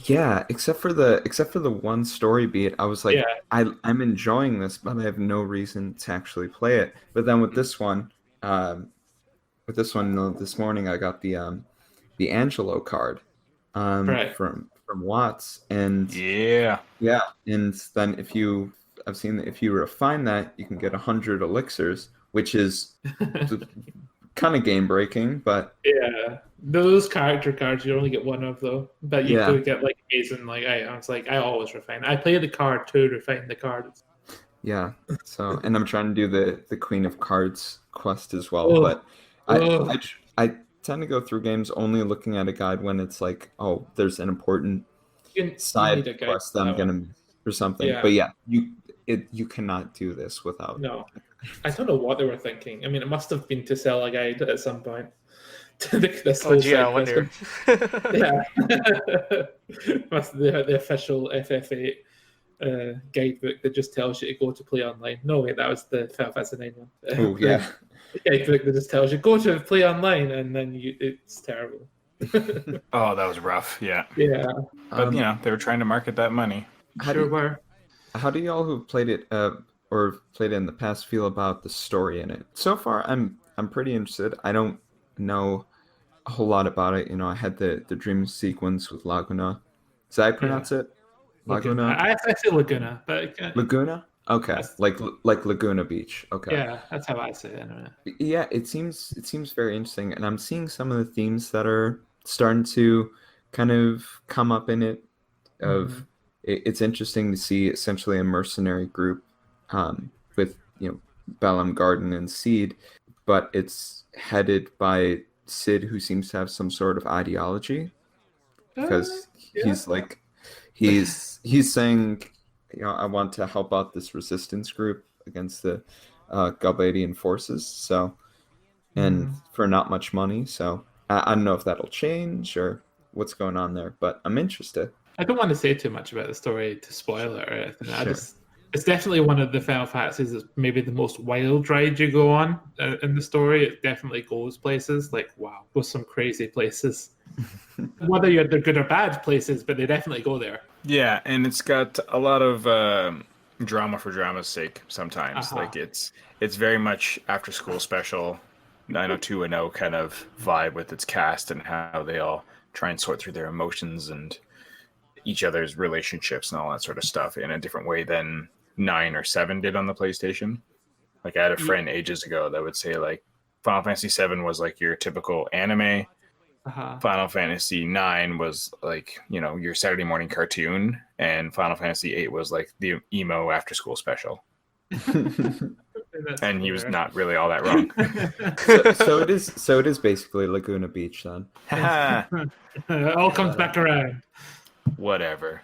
Yeah, except for the one story beat, I was like, I'm enjoying this, but I have no reason to actually play it. But then with this one, this morning I got the Angelo card from Watts, and and then if you refine that, you can get 100 elixirs, which is kind of game breaking, but those character cards you only get one of though, but you do get like amazing. Like I always refine. I play the card to refine the cards. Yeah, so and I'm trying to do the Queen of Cards quest as well, but I tend to go through games only looking at a guide when it's like, oh, there's an important side quest that I'm gonna miss or something. But you cannot do this without. No, I don't know what they were thinking. I mean, it must have been to sell a guide at some point. This whole I wonder. The official FF8 guidebook that just tells you to go to play online. No, wait, that was the Final Fantasy IX one. Oh yeah, guidebook that just tells you go to play online, and then it's terrible. Oh, that was rough. Yeah. Yeah. But they were trying to market that money. How do y'all who've played it or played it in the past feel about the story in it? So far, I'm pretty interested. I don't know a whole lot about it. I had the dream sequence with Laguna. Does that pronounce it? Laguna? I say Laguna, but Laguna? Okay, like Laguna Beach. Okay. Yeah, that's how I say it anyway. Yeah, it seems very interesting, and I'm seeing some of the themes that are starting to kind of come up in it. It's interesting to see essentially a mercenary group with Balam Garden and Seed, but it's headed by Sid, who seems to have some sort of ideology, because he's saying, I want to help out this resistance group against the Galbadian forces. So, and for not much money. So I don't know if that'll change or what's going on there, but I'm interested. I don't want to say too much about the story to spoil it or anything. Sure. It's definitely one of the Final Fantasies that's maybe the most wild ride you go on in the story. It definitely goes places goes some crazy places. Whether they're good or bad places, but they definitely go there. Yeah, and it's got a lot of drama for drama's sake sometimes. Like it's very much after school special 90210 kind of vibe with its cast and how they all try and sort through their emotions and each other's relationships and all that sort of stuff in a different way than 9 or 7 did on the PlayStation. Like I had a friend ages ago that would say like Final Fantasy 7 was like your typical anime. Final Fantasy 9 was like, your Saturday morning cartoon, and Final Fantasy 8 was like the emo after school special. And he was not really all that wrong. so it is basically Laguna Beach then. It all comes back around. Whatever.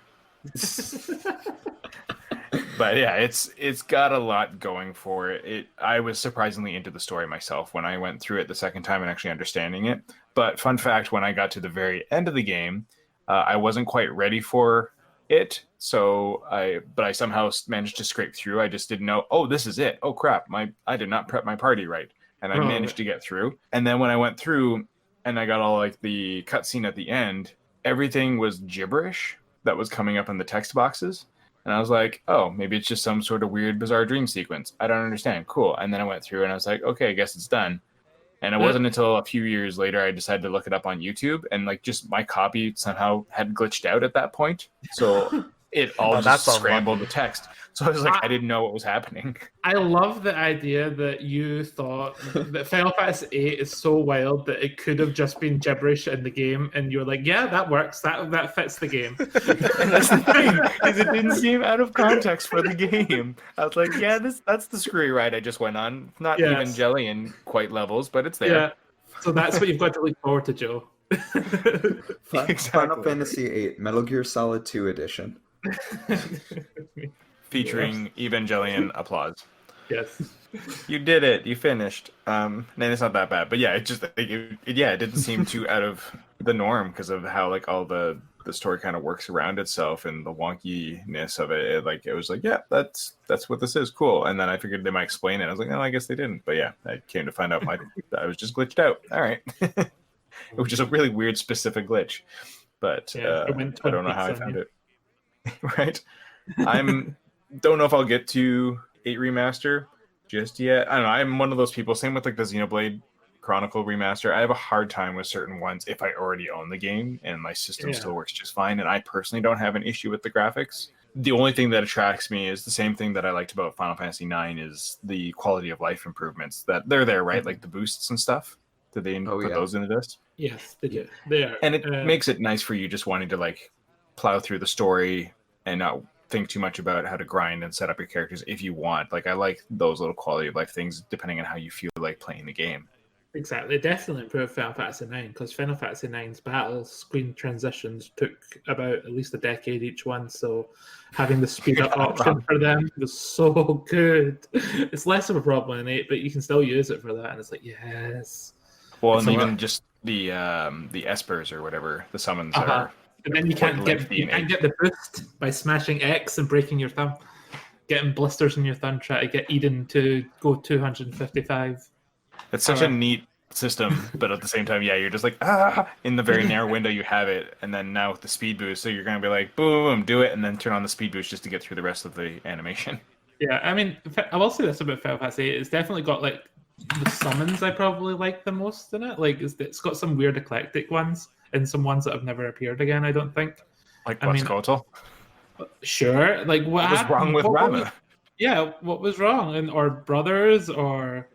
But yeah, it's got a lot going for it. I was surprisingly into the story myself when I went through it the second time and actually understanding it. But fun fact, when I got to the very end of the game, I wasn't quite ready for it. But I somehow managed to scrape through. I just didn't know, oh, this is it. Oh crap, I did not prep my party right. And I managed to get through. And then when I went through and I got all like the cutscene at the end, everything was gibberish that was coming up in the text boxes. And I was like, oh, maybe it's just some sort of weird, bizarre dream sequence. I don't understand. Cool. And then I went through and I was like, okay, I guess it's done. And it wasn't until a few years later I decided to look it up on YouTube, and like just my copy somehow had glitched out at that point. So it all just scrambled the text. So I was like, I didn't know what was happening. I love the idea that you thought that Final Fantasy VIII is so wild that it could have just been gibberish in the game, and you were like, yeah, that works. That fits the game. And that's the thing, is it didn't seem out of context for the game. I was like, yeah, that's the screwy ride I just went on. Not Evangelion quite levels, but it's there. Yeah. So that's what you've got to look forward to, Joe. Final Fantasy VIII, Metal Gear Solid 2 edition. Featuring Evangelion applause. Yes. You did it. You finished. And it's not that bad. But yeah, it didn't seem too out of the norm because of how like all the story kind of works around itself and the wonkiness of it. It was like, yeah, that's what this is. Cool. And then I figured they might explain it. I was like, no, I guess they didn't. But yeah, I came to find out I was just glitched out. All right. Which is a really weird specific glitch. But I don't know how I found it. Right? Don't know if I'll get to 8 Remaster just yet. I don't know. I'm one of those people. Same with like the Xenoblade Chronicle Remaster. I have a hard time with certain ones if I already own the game and my system still works just fine. And I personally don't have an issue with the graphics. The only thing that attracts me is the same thing that I liked about Final Fantasy IX is the quality of life improvements. That they're there, right? Like the boosts and stuff. Did they put those into this? Yes, they do. They are. And it makes it nice for you just wanting to like plow through the story and not think too much about how to grind and set up your characters if you want. Like I like those little quality of life things depending on how you feel like playing the game. Exactly. It definitely improved Final Fantasy IX because Final Fantasy IX's battle screen transitions took about at least a decade each one. So having the speed up option for them was so good. It's less of a problem in 8, but you can still use it for that. And it's like, yes. Well, and even just the espers or whatever, the summons are. And then you can't get the boost by smashing X and breaking your thumb. Getting blisters in your thumb, try to get Eden to go 255. It's such a neat system, but at the same time, you're just like, in the very narrow window you have it, and then now with the speed boost, so you're going to be like, boom, do it, and then turn on the speed boost just to get through the rest of the animation. Yeah, I mean, I will say this about Final Fantasy. It's definitely got, like, the summons I probably like the most in it. Like, it's got some weird eclectic ones, and some ones that have never appeared again, I don't think. Like Quetzalcoatl? Sure. Like, what was wrong with Rama? What was wrong? Or brothers, or,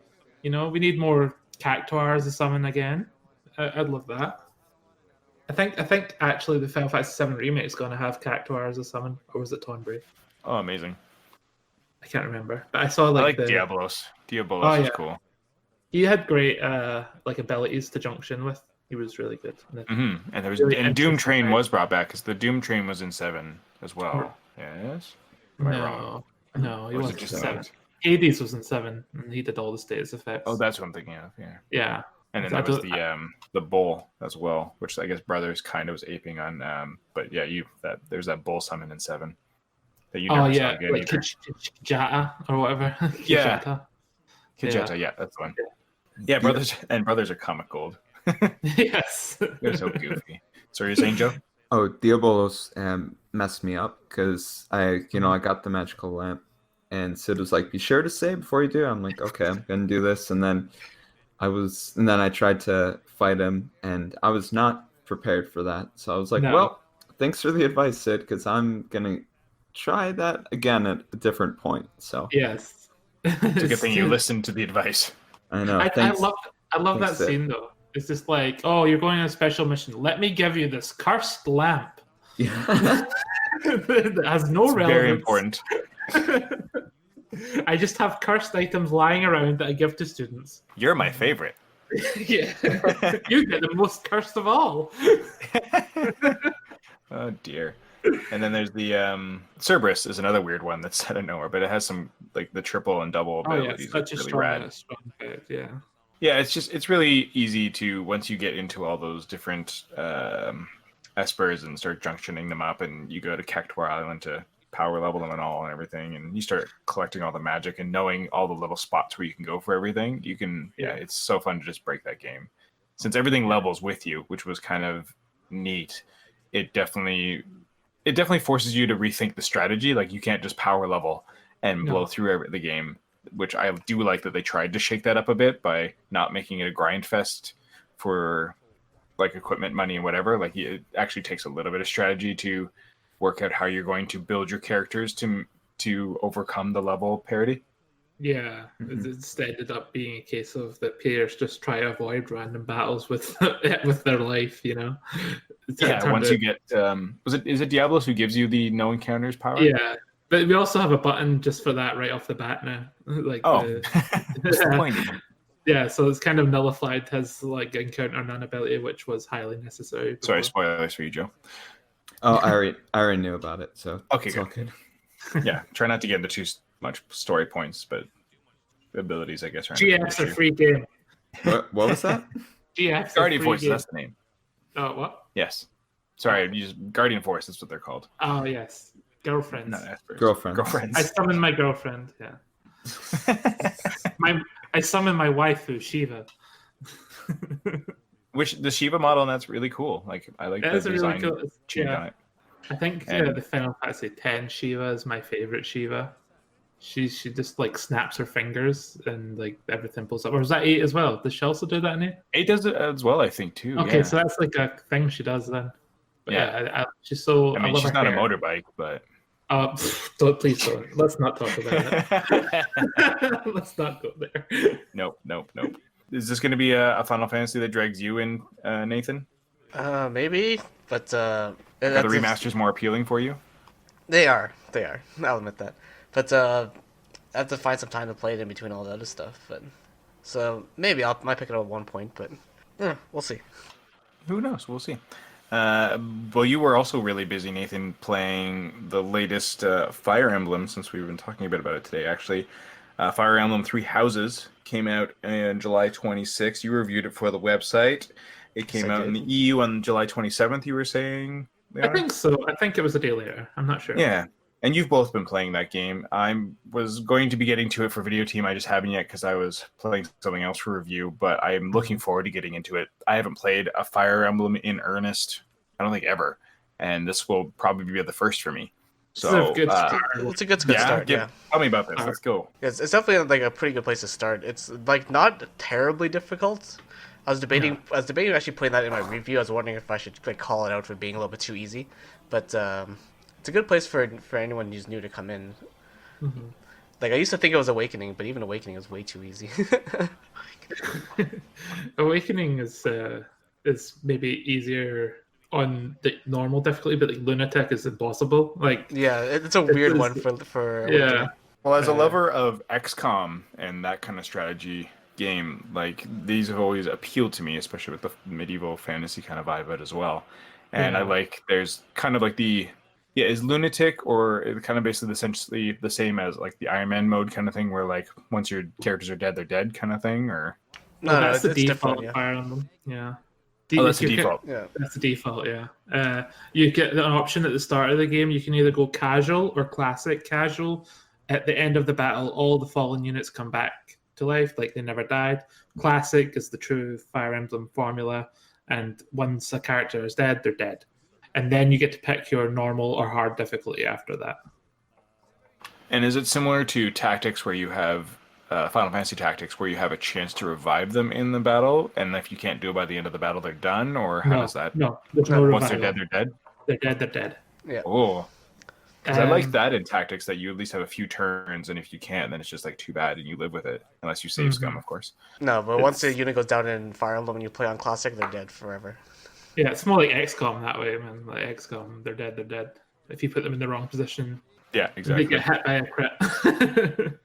we need more Cactuar as a summon again. I'd love that. I think actually the Final Fantasy VII Remake is going to have Cactuar as a summon, or was it Tonbray? Oh, amazing. I can't remember. But I saw I like Diabolos. Diabolos was cool. He had great abilities to junction with. He was really good. And there was really Doom Train was brought back because the Doom Train was in 7 as well. Yes. Am I wrong? No, he wasn't just 7. Hades was in 7, and he did all the status effects. Oh, that's what I'm thinking of. Yeah. Yeah. And then there was the bull as well, which I guess Brothers kind of was aping on. But yeah, there's that bull summon in 7 that you never saw again. Like Kijata or whatever. Kijata, that's the one. Yeah, Brothers are comic gold. Yes. They're so goofy. So you're saying, Joe? Oh, Diabolos messed me up because I got the magical lamp, and Sid was like, "Be sure to save before you do." I'm like, "Okay, I'm gonna do this," and then and then I tried to fight him, and I was not prepared for that. So I was like, No. well, thanks for the advice, Sid, because I'm gonna try that again at a different point. So Yes. It's a good thing you listened to the advice. I know. I Thanks. love that Thanks, Sid. scene though. It's just like, oh, you're going on a special mission. Let me give you this cursed lamp Yeah. that has no It's relevance. very important. I just have cursed items lying around that I give to students. You're my favorite. Yeah, you get the most cursed of all. Oh dear. And then there's the Cerberus is another weird one that's out of nowhere, but it has some like the triple and double Oh yeah, abilities. it's such a really strong, rad. strong bit, yeah. Yeah, it's really easy to once you get into all those different espers and start junctioning them up, and you go to Cactuar Island to power level them and all and everything, and you start collecting all the magic and knowing all the little spots where you can go for everything. You can it's so fun to just break that game. Since everything levels with you, which was kind of neat, it definitely forces you to rethink the strategy. Like you can't just power level and blow through the game, which I do like that they tried to shake that up a bit by not making it a grind fest for like equipment money and whatever. Like it actually takes a little bit of strategy to work out how you're going to build your characters to overcome the level parity. Yeah, it ended up being a case of that players just try to avoid random battles with with their life, you know. Once you get is it Diablos who gives you the no encounters power? Yeah, but we also have a button just for that right off the bat now. Like what's the point? Yeah, so it's kind of nullified as like encounter none ability, which was highly necessary. Before. Sorry, spoilers for you, Joe. Oh, I already knew about it, so okay, it's all good. Yeah, try not to get into too much story points, but abilities, I guess. GF's a free game. What was that? GF's Guardian Forces, that's the name. Oh, what? Yes. Sorry, Guardian Force, that's what they're called. Oh, yes. Girlfriends. Not espers. Girlfriends. I summoned my girlfriend, yeah. I summoned my waifu, Shiva. Which the Shiva model, and that's really cool. Like I like the design really cool. change on it. I think the Final Fantasy X Shiva is my favorite Shiva. She just like snaps her fingers and like everything pulls up. Or is that 8 as well? Does she also do that in 8? 8 does it as well, I think too. Okay, so that's like a thing she does then. But she's so. I mean, she's not a motorbike, but. Please don't. Let's not talk about it. Let's not go there. Nope. Is this going to be a Final Fantasy that drags you in, Nathan? Maybe, but Are the remasters more appealing for you? They are. I'll admit that. But I have to find some time to play it in between all the other stuff. But so maybe might pick it up at one point, but we'll see. Who knows? We'll see. Well, you were also really busy, Nathan, playing the latest Fire Emblem, since we've been talking a bit about it today, actually. Fire Emblem 3 Houses came out on July 26th. You reviewed it for the website. It came out in the EU on July 27th, you were saying? Leona? I think so. I think it was a day later. I'm not sure. Yeah. And you've both been playing that game. I was going to be getting to it for Video Team. I just haven't yet because I was playing something else for review, but I'm looking forward to getting into it. I haven't played a Fire Emblem in earnest, I don't think ever, and this will probably be the first for me. So it's a good start. Tell me about this. Let's go. It's definitely like a pretty good place to start. It's like not terribly difficult. I was debating actually putting that in my review. I was wondering if I should like call it out for being a little bit too easy, but it's a good place for anyone who's new to come in. Mm-hmm. Like I used to think it was Awakening, but even Awakening is way too easy. Awakening is maybe easier on the normal difficulty, but like Lunatic is impossible. Like it's a weird one for yeah. Well, as a lover of XCOM and that kind of strategy game, like these have always appealed to me, especially with the medieval fantasy kind of vibe out as well. And I like there's kind of like is Lunatic or kind of basically essentially the same as like the Iron Man mode kind of thing, where like once your characters are dead, they're dead kind of thing, or that's the default Fire Emblem. Yeah. That's the default. That's the default. Yeah. You get an option at the start of the game. You can either go casual or classic. Casual. At the end of the battle, all the fallen units come back to life, like they never died. Classic is the true Fire Emblem formula, and once a character is dead, they're dead. And then you get to pick your normal or hard difficulty after that. And is it similar to Tactics, where you have Final Fantasy Tactics where you have a chance to revive them in the battle, and if you can't do it by the end of the battle, they're done, or how does that? No, there's no Once revival. they're dead, They're dead. They're dead. Yeah. Oh, because I like Um, that in Tactics that you at least have a few turns, and if you can't, then it's just like too bad, and you live with it unless you save scum, of course. No, but once a It's- unit goes down in Fire Emblem and you play on Classic, they're dead forever. Yeah, it's more like XCOM that way, man. Like XCOM, they're dead. They're dead. If you put them in the wrong position, Yeah, they exactly. get hit by a crit.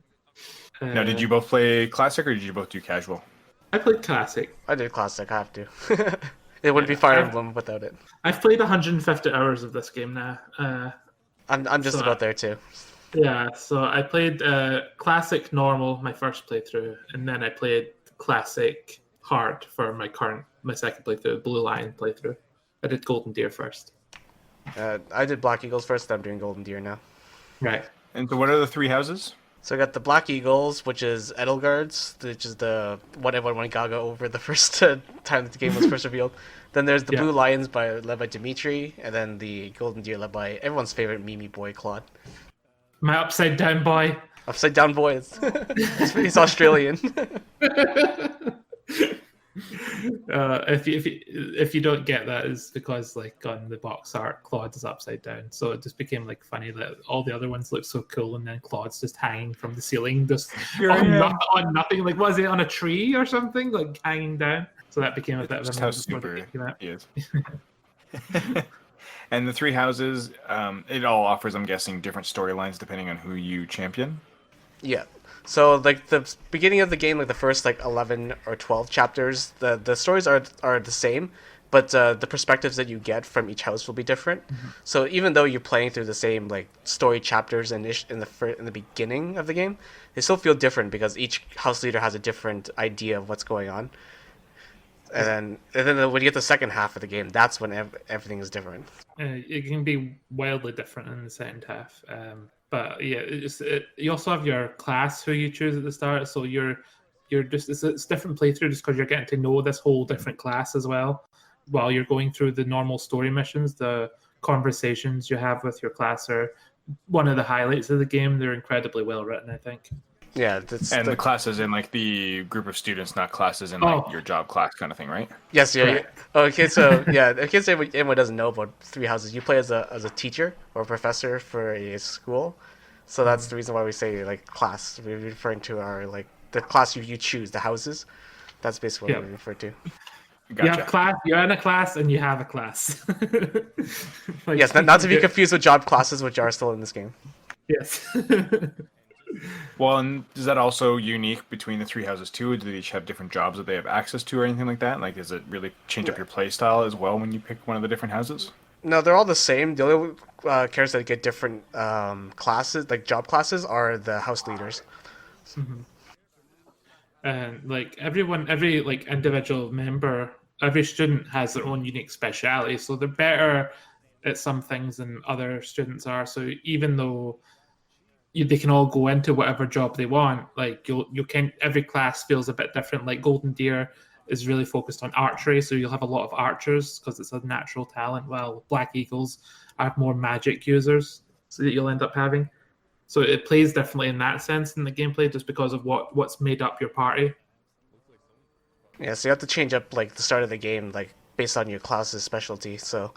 Now, did you both play Classic or did you both do casual? I played Classic. I did Classic, I have to. It wouldn't be Fire Emblem without it. I've played 150 hours of this game now. I'm just So about there too. Yeah, so I played Classic Normal my first playthrough, and then I played Classic Hard for my second playthrough, Blue Lion playthrough. I did Golden Deer first. I did Black Eagles first, then I'm doing Golden Deer now. Right. And so what are the three houses? So I got the Black Eagles, which is Edelgard's, which is the what everyone wanted Gaga over the first time that the game was first revealed. Then there's the Yeah. Blue Lions led by Dimitri, and then the Golden Deer led by everyone's favorite Mimi boy, Claude. My upside down boy. Upside Down Boy. He's Australian. If you don't get that, is because like on the box art, Claude is upside down, so it just became like funny that all the other ones look so cool, and then Claude's just hanging from the ceiling, just on nothing. Like, was it on a tree or something, like hanging down? So that became a bit of Just a how meme before super they came out. he is. And the three houses, it all offers, I'm guessing, different storylines depending on who you champion. Yeah. So like the beginning of the game, like the first like 11 or 12 chapters, the stories are the same, but the perspectives that you get from each house will be different. So even though you're playing through the same like story chapters in the beginning of the game, they still feel different because each house leader has a different idea of what's going on. And then when you get the second half of the game, that's when everything is different. It can be wildly different in the second half. But yeah, you also have your class who you choose at the start. So you're just it's different playthrough just because you're getting to know this whole different class as well while you're going through the normal story missions. The conversations you have with your class are one of the highlights of the game. They're incredibly well written, I think. Yeah, And the classes in like the group of students, not classes in like your job class kind of thing, right? Yes, yeah. Correct. Okay, so yeah, in case anyone doesn't know about three houses, you play as a teacher or a professor for a school. So that's the reason why we say like class. We're referring to our like the class you choose, the houses. That's basically what we refer to. Gotcha. You have class. You're in a class, and you have a class. Like, Yes, not to be confused with job classes, which are still in this game. Yes. Well, and is that also unique between the three houses too? Do they each have different jobs that they have access to or anything like that? Like, does it really change up your play style as well when you pick one of the different houses? No, they're all the same. The only characters that get different classes, like job classes, are the house leaders. And like every like individual member, every student has their own unique speciality. So they're better at some things than other students are. So even though they can all go into whatever job they want, like you can every class feels a bit different. Like Golden Deer is really focused on archery, so you'll have a lot of archers because it's a natural talent. While Black Eagles are more magic users, so that you'll end up having. So it plays differently in that sense in the gameplay, just because of what's made up your party. Yeah, so you have to change up like the start of the game, like based on your class's specialty. So,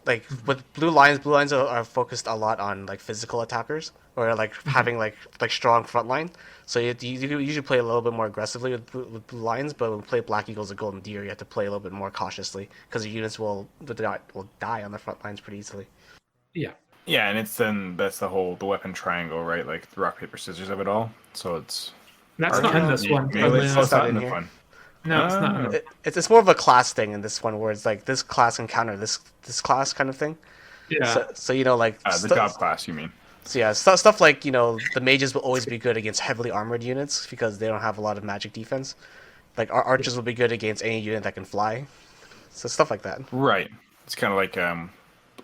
like with Blue Lions are focused a lot on like physical attackers or like having like strong front line. So you usually play a little bit more aggressively with Blue Lions, but when you play Black Eagles or Golden Deer, you have to play a little bit more cautiously because your units will die on the front lines pretty easily. Yeah. Yeah, and that's the weapon triangle, right? Like the rock paper scissors of it all. So it's That's not in this one. Melee, It's so it's not not in in the here. fun. No, it's not. It's more of a class thing in this one, where it's like this class can counter this class kind of thing. Yeah. So you know, like The job class, you mean? So yeah, stuff like, you know, the mages will always be good against heavily armored units because they don't have a lot of magic defense. Like our archers will be good against any unit that can fly. So stuff like that. Right. It's kind of like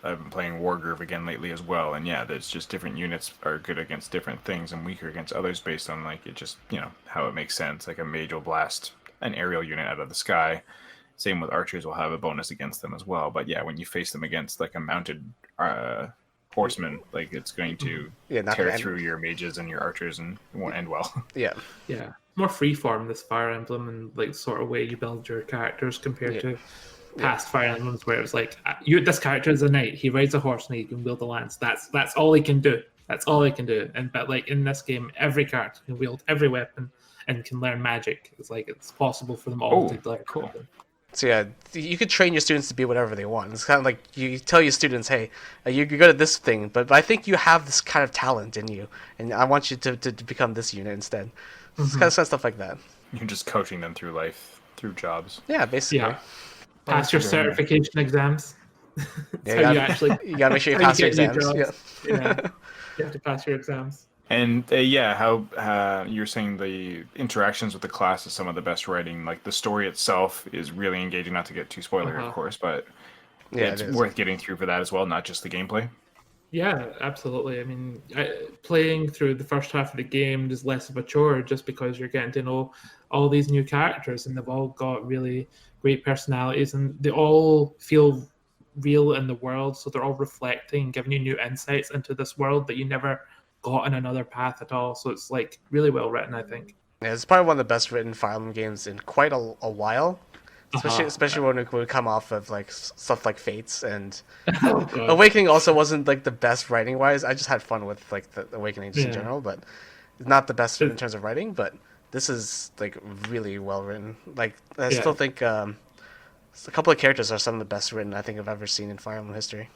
I've been playing Wargroove again lately as well, and yeah, there's just different units are good against different things and weaker against others based on like it just how it makes sense. Like a mage will blast an aerial unit out of the sky. Same with archers will have a bonus against them as well. But yeah, when you face them against like a mounted horseman. Like it's going to not tear gonna through your mages and your archers and won't end well. Yeah. Yeah, more freeform this Fire Emblem and like sort of way you build your characters compared to past Fire Emblems where it was like this character is a knight, he rides a horse and he can wield a lance. That's all he can do. That's all he can do. And but like in this game, every character can wield every weapon and can learn magic. It's like it's possible for them all to learn. Cool. So yeah, you could train your students to be whatever they want. It's kind of like you tell your students, hey, you're good at this thing, but I think you have this kind of talent in you, and I want you to become this unit instead. It's kind of stuff like that. You're just coaching them through life, through jobs. Yeah, basically. Yeah. Pass your certification exams. Yeah, you gotta make sure you pass your exams. Yeah. You have to pass your exams. And how you're saying the interactions with the class is some of the best writing. Like the story itself is really engaging. Not to get too spoilery, of course, but it's worth getting through for that as well, not just the gameplay. Yeah, absolutely. I mean, playing through the first half of the game is less of a chore just because you're getting to know all these new characters and they've all got really great personalities and they all feel real in the world. So they're all reflecting, giving you new insights into this world that you never got in another path at all. So it's like really well written, I think. Yeah, it's probably one of the best written Fire Emblem games in quite a while. Especially when we come off of like stuff like Fates and Awakening also wasn't like the best writing wise. I just had fun with like the Awakening just in general, but not the best in terms of writing. But this is like really well written. Like I still think a couple of characters are some of the best written I think I've ever seen in Fire Emblem history.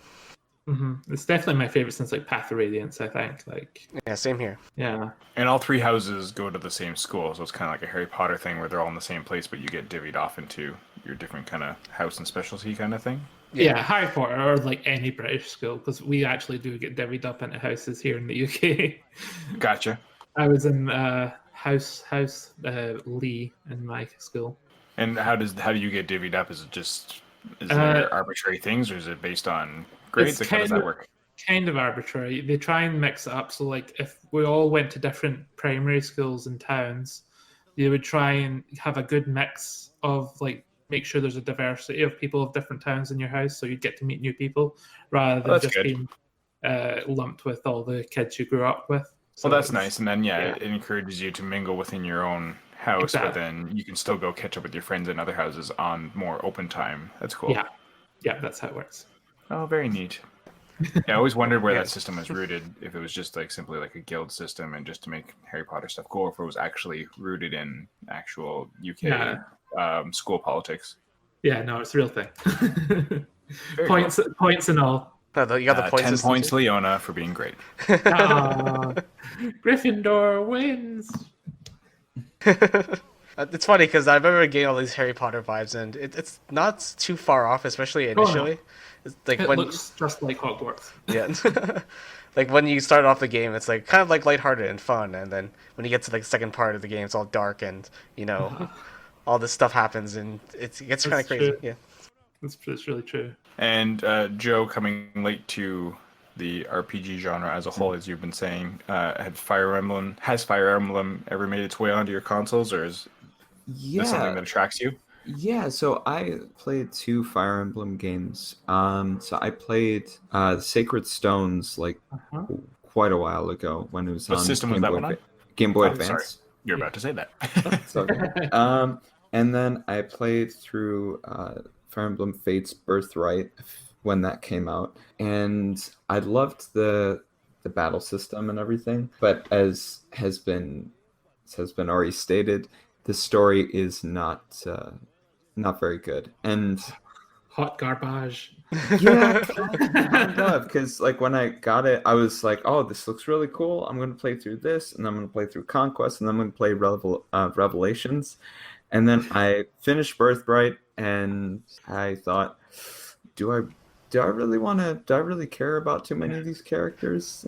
Mm-hmm. It's definitely my favorite since like Path of Radiance, I think. Like yeah, same here. Yeah. And all three houses go to the same school, so it's kind of like a Harry Potter thing where they're all in the same place, but you get divvied off into your different kind of house and specialty kind of thing. Yeah, Harry Potter or like any British school, because we actually do get divvied up into houses here in the UK. Gotcha. I was in house Lee in my school. And how do you get divvied up? Is there arbitrary things, or is it based on grades? Like, how does that work? Kind of arbitrary. They try and mix it up. So, like, if we all went to different primary schools in towns, they would try and have a good mix of, like, make sure there's a diversity of people of different towns in your house, so you get to meet new people rather than just being lumped with all the kids you grew up with. So well, that's nice. And then, it encourages you to mingle within your own house, but then you can still go catch up with your friends in other houses on more open time. That's cool. Yeah, that's how it works. Oh, very neat. Yeah, I always wondered where that system was rooted, if it was just like simply like a guild system and just to make Harry Potter stuff cool, or if it was actually rooted in actual UK school politics. Yeah, no, it's a real thing. Points and all. No, you got the points. 10 points, Leona, for being great. Gryffindor wins. It's funny because I remember getting all these Harry Potter vibes, and it's not too far off, especially initially. No. It's like it looks just like Hogwarts. Yeah. Like when you start off the game, it's like kind of like lighthearted and fun, and then when you get to like the second part of the game, it's all dark and all this stuff happens, and it gets kind of crazy. True. Yeah, it's really true. And Joe, coming late to the RPG genre as a whole, as you've been saying, has Fire Emblem ever made its way onto your consoles, or is this something that attracts you? Yeah, so I played 2 Fire Emblem games. So I played Sacred Stones quite a while ago when it was what on system was that one on? Game Boy Advance. Sorry. You're about to say that. It's okay. And then I played through Fire Emblem Fate's Birthright when that came out, and I loved the battle system and everything. But as has been already stated, the story is not very good, and hot garbage. Yeah, kind of, because like when I got it, I was like, "Oh, this looks really cool. I'm going to play through this, and I'm going to play through Conquest, and I'm going to play Revelations." And then I finished Birthright, and I thought, "Do I really care about too many of these characters?"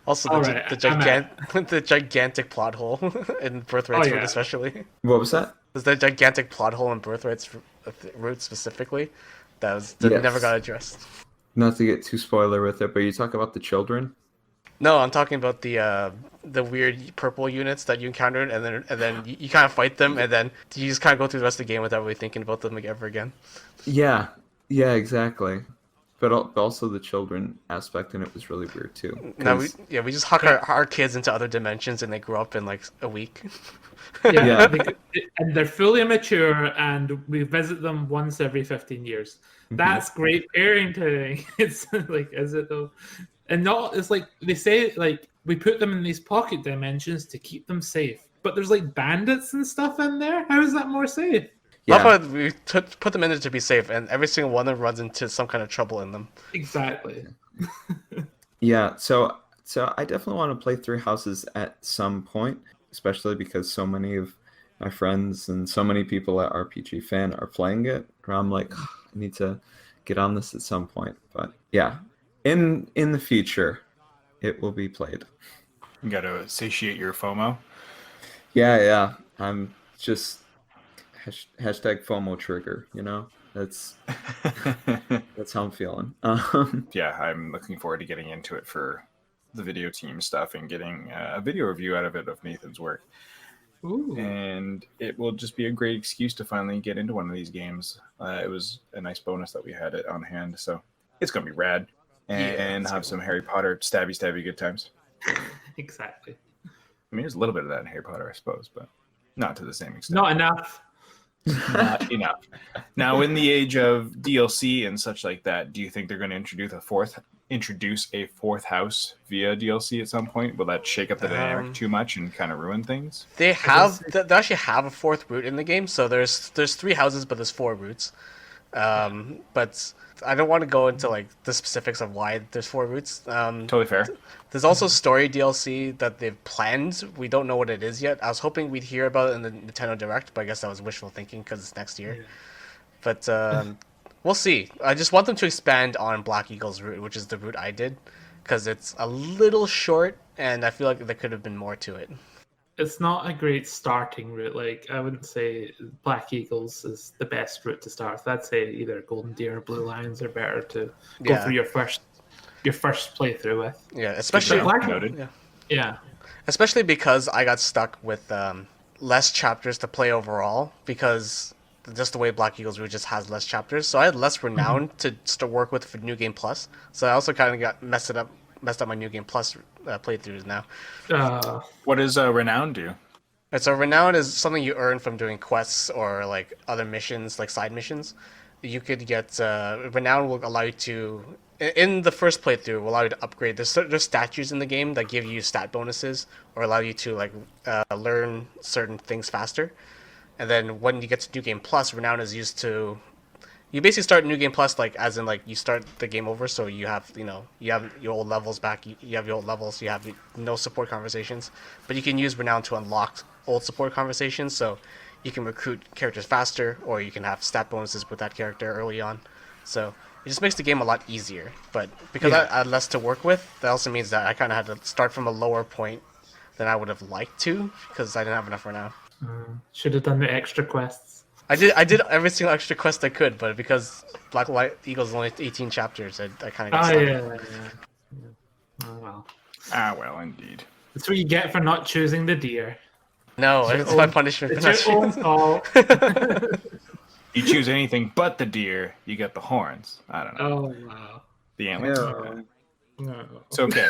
Also, the gigantic plot hole in Birthright's root, especially. What was that? There's the gigantic plot hole in Birthright's root specifically that never got addressed. Not to get too spoiler with it, but you talk about the children. No, I'm talking about the weird purple units that you encountered, and then you kind of fight them, and then you just kind of go through the rest of the game without really thinking about them ever again. Yeah, exactly. but also the children aspect in it was really weird too. No, we 'cause- just huck our kids into other dimensions and they grow up in like a week. Yeah. And they're fully mature, and we visit them once every 15 years. That's great parenting. It's like, is it though? And not, it's like they say, like, we put them in these pocket dimensions to keep them safe, but there's like bandits and stuff in there. How is that more safe? How Yeah. about we put them in there to be safe, and every single one of them runs into some kind of trouble in them. Exactly. Yeah, so I definitely want to play Three Houses at some point, especially because so many of my friends and so many people at RPG Fan are playing it. Where I'm like, I need to get on this at some point. But yeah, in the future, it will be played. You got to satiate your FOMO. Yeah. I'm just hashtag FOMO trigger. You know, that's how I'm feeling. Yeah, I'm looking forward to getting into it for the video team stuff and getting a video review out of it of Nathan's work. Ooh. And it will just be a great excuse to finally get into one of these games. It was a nice bonus that we had it on hand, so it's going to be rad. And have some Harry Potter stabby good times. Exactly. I mean, there's a little bit of that in Harry Potter, I suppose, but not to the same extent. Not enough. Not enough. Now, in the age of DLC and such like that, do you think they're going to introduce a fourth house via DLC at some point? Will that shake up the dynamic too much and kind of ruin things? They actually have a fourth route in the game, so there's 3 houses, but there's 4 routes. But I don't want to go into like the specifics of why there's 4 routes. Totally fair. There's also story DLC that they've planned. We don't know what it is yet. I was hoping we'd hear about it in the Nintendo Direct, but I guess that was wishful thinking because it's next year. Yeah. But we'll see. I just want them to expand on Black Eagle's route, which is the route I did, because it's a little short, and I feel like there could have been more to it. It's not a great starting route. Like, I wouldn't say Black Eagles is the best route to start with. I'd say either Golden Deer or Blue Lions are better to go through your first playthrough with. Yeah, especially Yeah. Especially because I got stuck with less chapters to play overall, because just the way Black Eagles route just has less chapters. So I had less renown to work with for New Game Plus. So I also kind of got messed up my New Game Plus playthroughs now. What does Renown do? And so Renown is something you earn from doing quests or like other missions, like side missions. You could get Renown will allow you to, in the first playthrough, will allow you to upgrade. There's statues in the game that give you stat bonuses or allow you to like learn certain things faster. And then when you get to New Game Plus, Renown is used to. You basically start New Game Plus like as in like you start the game over, so you have your old levels back. You have your old levels. You have no support conversations, but you can use Renown to unlock old support conversations. So you can recruit characters faster, or you can have stat bonuses with that character early on. So it just makes the game a lot easier. But because I had less to work with, that also means that I kind of had to start from a lower point than I would have liked to, because I didn't have enough Renown. Should have done the extra quests. I did every single extra quest I could, but because Black White Eagle's only 18 chapters, I kind of got stuck. Yeah. Oh well. Well, indeed. That's what you get for not choosing the deer. No, it's my punishment. It's your own fault. You choose anything but the deer, you get the horns. I don't know. Oh wow. The antlers. No. No. It's okay.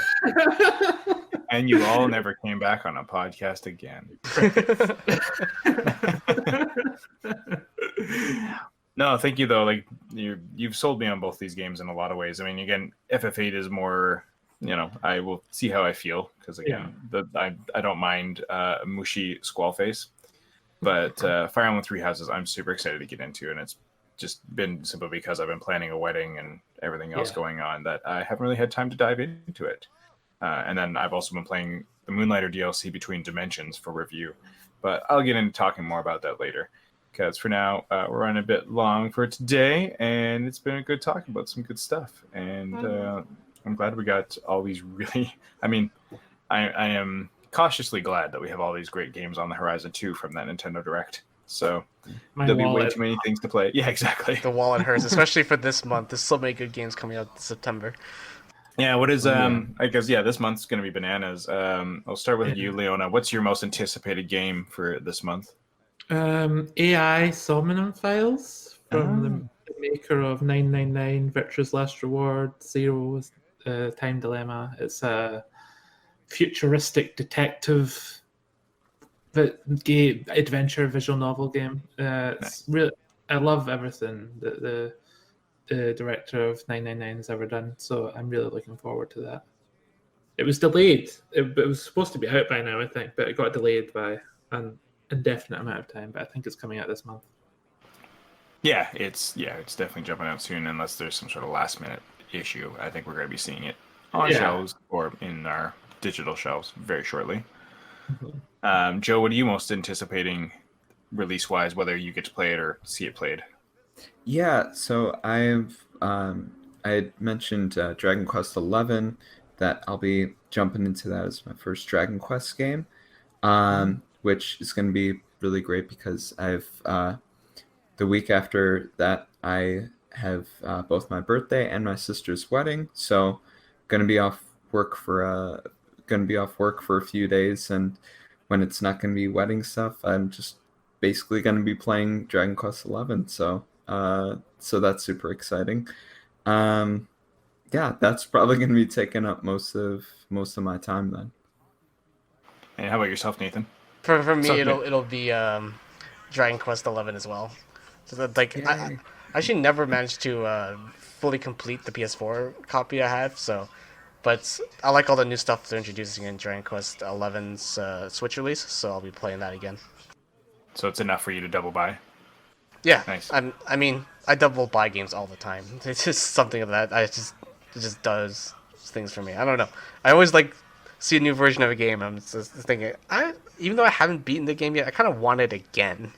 And you all never came back on a podcast again. No, thank you though. Like you've sold me on both these games in a lot of ways. I mean, again, FF8 is more. I will see how I feel, because again, I don't mind mushy Squallface, but Fire Emblem Three Houses I'm super excited to get into, and it's just been simply because I've been planning a wedding and everything else going on that I haven't really had time to dive into it. And then I've also been playing the Moonlighter DLC Between Dimensions for review, but I'll get into talking more about that later, because for now we're running a bit long for today, and it's been a good talk about some good stuff, and I'm glad we got all these really. I mean, I am cautiously glad that we have all these great games on the horizon too from that Nintendo Direct. So there'll be way too many things to play. Yeah, exactly. The wallet hurts, especially for this month. There's so many good games coming out in September. Yeah, what is I guess this month's gonna be bananas. I'll start with you, Leona. What's your most anticipated game for this month? AI Somnium Files from the maker of 999, Virtue's Last Reward, Zero, Time Dilemma. It's a futuristic detective adventure visual novel game. It's really, I love everything that the director of 999 has ever done, so I'm really looking forward to that. It was delayed. It was supposed to be out by now, I think, but it got delayed by an indefinite amount of time. But I think it's coming out this month. Yeah, it's definitely jumping out soon, unless there's some sort of last minute issue. I think we're going to be seeing it on shelves or in our digital shelves very shortly. Mm-hmm. Joe, what are you most anticipating release wise, whether you get to play it or see it played? Yeah, so I had mentioned Dragon Quest XI, that I'll be jumping into that as my first Dragon Quest game, which is going to be really great because I've the week after that I have both my birthday and my sister's wedding, so going to be off work for a few days, and when it's not going to be wedding stuff, I'm just basically going to be playing Dragon Quest XI. So that's super exciting. Yeah, that's probably going to be taking up most of my time then. And how about yourself, Nathan? For me, it'll be Dragon Quest XI as well. So that, like, I actually never managed to fully complete the PS4 copy I have. So, but I like all the new stuff they're introducing in Dragon Quest XI's Switch release. So I'll be playing that again. So it's enough for you to double buy? Yeah, nice. I mean, I double buy games all the time. It's just something of that. It just does things for me. I don't know. I always see a new version of a game. I'm just thinking, even though I haven't beaten the game yet, I kind of want it again.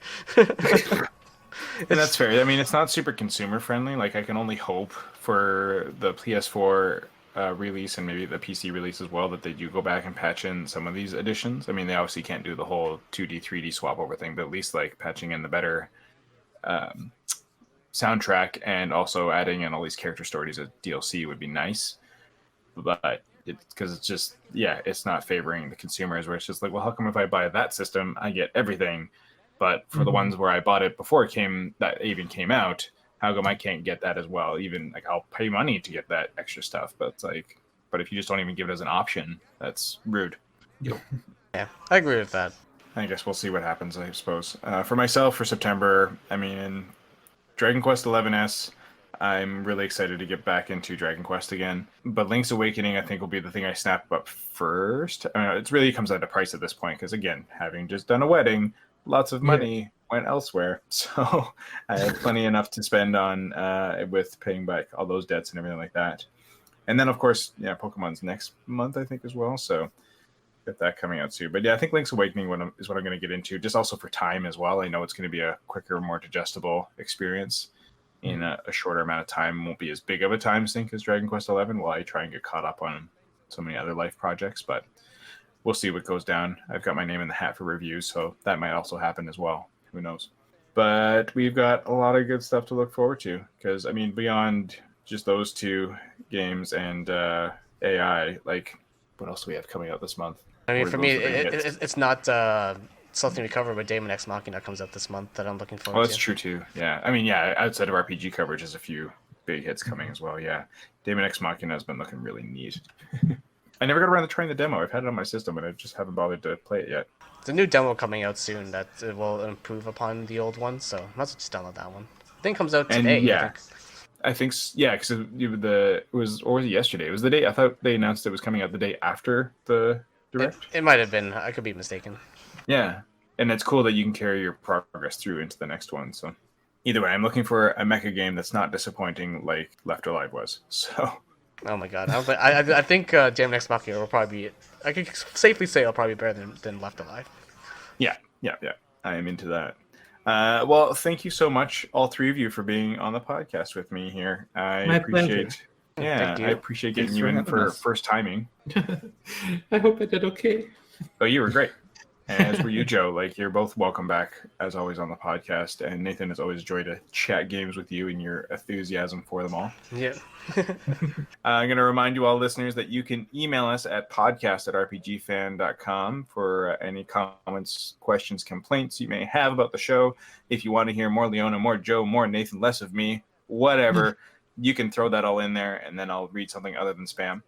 And that's fair. I mean, it's not super consumer friendly. Like, I can only hope for the PS4 release and maybe the PC release as well that they do go back and patch in some of these additions. I mean, they obviously can't do the whole 2D, 3D swap over thing, but at least patching in the better soundtrack and also adding in all these character stories as DLC would be nice. But because it's just, it's not favoring the consumers, where it's just like, well, how come if I buy that system, I get everything? But for the ones where I bought it before it came out, how come I can't get that as well? Even I'll pay money to get that extra stuff, but it's but if you just don't even give it as an option, that's rude. Yeah, I agree with that. I guess we'll see what happens, I suppose. For myself, for September, I mean, in Dragon Quest XI-S, I'm really excited to get back into Dragon Quest again. But Link's Awakening, I think, will be the thing I snap up first. I mean, it really comes down to price at this point, because, again, having just done a wedding, lots of money went elsewhere. So I had plenty enough to spend on with paying back all those debts and everything like that. And then, of course, Pokemon's next month, I think, as well. So get that coming out soon. But I think Link's Awakening is what I'm going to get into, just also for time as well. I know it's going to be a quicker, more digestible experience in a shorter amount of time. Won't be as big of a time sink as Dragon Quest XI while I try and get caught up on so many other life projects. But we'll see what goes down. I've got my name in the hat for reviews, so that might also happen as well. Who knows? But we've got a lot of good stuff to look forward to, because, I mean, beyond just those two games and AI, what else do we have coming out this month? I mean, for me, it's not something we cover, but Daemon X Machina comes out this month that I'm looking forward to. Oh, that's true, too. Yeah. I mean, outside of RPG coverage, there's a few big hits coming as well. Yeah. Daemon X Machina has been looking really neat. I never got around to trying the demo. I've had it on my system, but I just haven't bothered to play it yet. There's a new demo coming out soon that will improve upon the old one, so I might as well just download that one. I think it comes out today. And, I think, because it was, or was it yesterday? It was the day, I thought they announced it was coming out the day after the Direct. It might have been. I could be mistaken. Yeah, and it's cool that you can carry your progress through into the next one. So either way, I'm looking for a mecha game that's not disappointing like Left Alive was. So. Oh my god, I think Daemon X Machina will probably be. I could safely say it'll probably be better than Left Alive. Yeah. I am into that. Well, thank you so much, all three of you, for being on the podcast with me here. My pleasure. Yeah, I appreciate getting you in for first timing. I hope I did okay. Oh, you were great. As were you, Joe. You're both welcome back, as always, on the podcast. And Nathan, it's always a joy to chat games with you and your enthusiasm for them all. Yeah. I'm going to remind you all listeners that you can email us at podcast@rpgfan.com for any comments, questions, complaints you may have about the show. If you want to hear more Leona, more Joe, more Nathan, less of me, whatever. You can throw that all in there, and then I'll read something other than spam.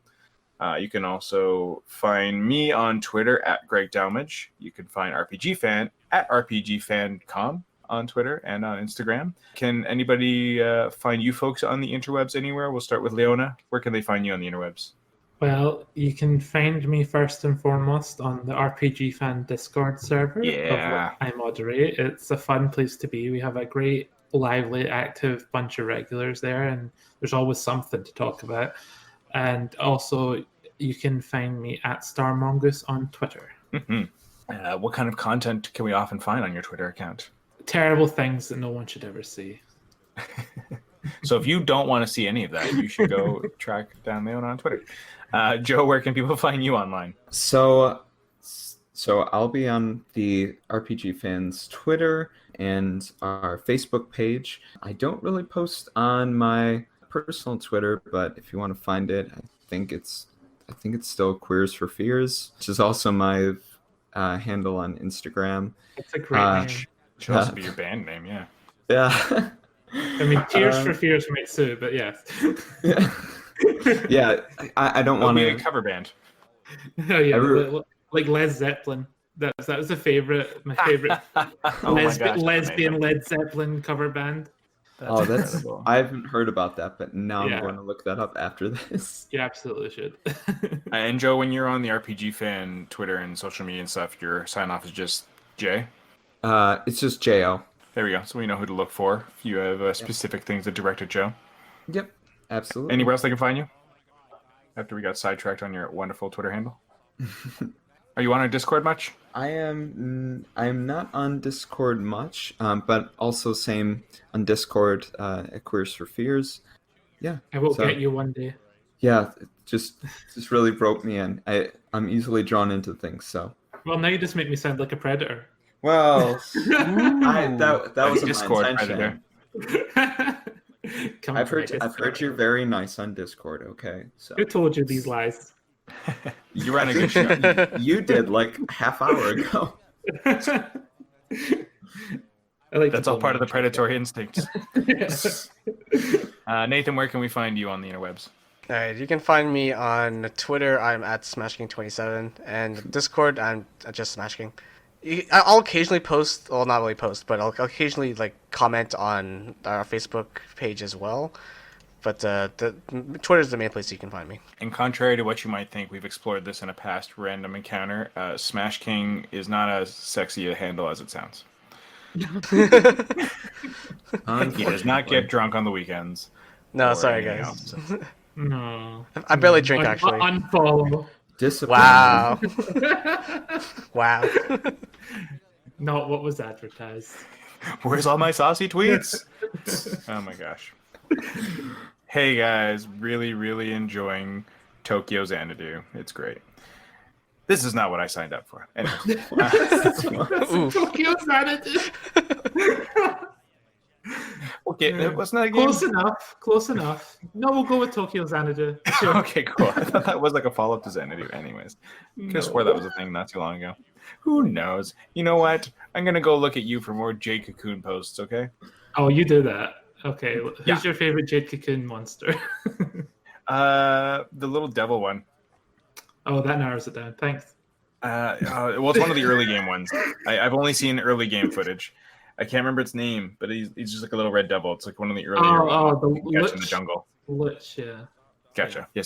You can also find me on Twitter at Greg Delmage. You can find RPG Fan at RPGFan.com on Twitter and on Instagram. Can anybody find you folks on the interwebs anywhere? We'll start with Leona. Where can they find you on the interwebs? Well, you can find me first and foremost on the RPG Fan Discord server, of which I moderate. It's a fun place to be. We have a great, lively, active bunch of regulars there, and there's always something to talk about. And also, you can find me at StarMongoose on Twitter. Mm-hmm. What kind of content can we often find on your Twitter account? Terrible things that no one should ever see. So if you don't want to see any of that, you should go track down Leona on Twitter. Joe, where can people find you online? So I'll be on the RPG Fans Twitter and our Facebook page. I don't really post on my personal Twitter, but if you want to find it, I think it's still Queers for Fears, which is also my handle on Instagram. It's a great name. Should also be your band name, yeah. Yeah. I mean, Tears for Fears might sue, but yes. Yeah, I don't want to be a cover band. Oh yeah, like Led Zeppelin. That was my favorite lesbian Led Zeppelin cover band. That's incredible. I haven't heard about that, but now I'm going to look that up after this. You absolutely should. And Joe, when you're on the RPG Fan Twitter and social media and stuff, your sign off is just J? It's just J-O. There we go. So we know who to look for if you have specific things that direct at Joe. Yep, absolutely. Anywhere else they can find you? After we got sidetracked on your wonderful Twitter handle? Are you on our Discord much? I'm not on Discord much, but also same on Discord at Queers for Fears. Yeah. I will get you one day. Yeah, it just really broke me in. I'm easily drawn into things, so. Well, now you just make me sound like a predator. Well, that was a Discord intention. I've heard you're very nice on Discord. Okay, so who told you these lies? You ran a good show. You did like half hour ago. That's all part of the predatory instincts. Nathan, where can we find you on the interwebs? All right, you can find me on Twitter. I'm at SmashKing27, and Discord. I'm just SmashKing. I'll occasionally post, well, not really post, but I'll occasionally comment on our Facebook page as well. But the Twitter is the main place you can find me. And contrary to what you might think, we've explored this in a past random encounter. Smash King is not as sexy a handle as it sounds. He does not get drunk on the weekends. No, sorry guys. No. I barely drink actually. Unfollow. Discipline. Wow. Wow. Not what was advertised. Where's all my saucy tweets? Oh my gosh. Hey guys, really, really enjoying Tokyo Xanadu. It's great. This is not what I signed up for. Anyway. Tokyo Xanadu. Okay, wasn't that a game? Close enough. No, we'll go with Tokyo Xanadu. Sure. Okay, cool. I thought that was like a follow-up to Xanadu anyways. Could have swore that was a thing not too long ago. Who knows? You know what? I'm going to go look at you for more Jade Cocoon posts, okay? Oh, you do that. Okay. Who's your favorite Jade Cocoon monster? The little devil one. Oh, that narrows it down. Thanks. Well, it's one of the early game ones. I've only seen early game footage. I can't remember its name, but he's just like a little red devil. It's like one of the earlier ones the you catch in the jungle. Lich, yeah. Gotcha. Yeah.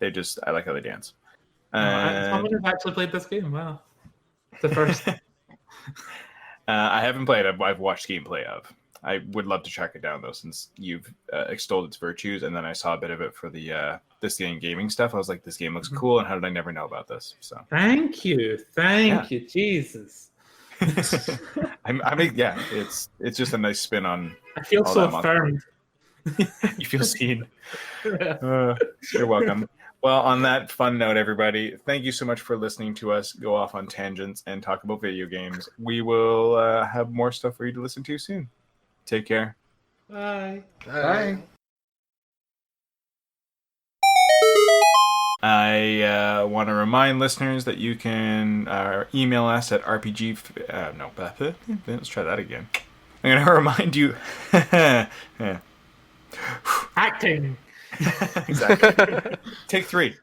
Yes. I like how they dance. Someone has actually played this game. Wow. The first. I haven't played it. I've watched gameplay of. I would love to track it down though, since you've extolled its virtues, and then I saw a bit of it for the this game gaming stuff. I was like, this game looks cool, and how did I never know about this? So thank you, Jesus. I mean, yeah, it's just a nice spin on. I feel so affirmed. You feel seen. You're welcome. Well, on that fun note, everybody, thank you so much for listening to us go off on tangents and talk about video games. We will have more stuff for you to listen to soon. Take care. Bye. Bye. I want to remind listeners that you can email us at RPG. Let's try that again. I'm going to remind you. Acting. Exactly. Take 3.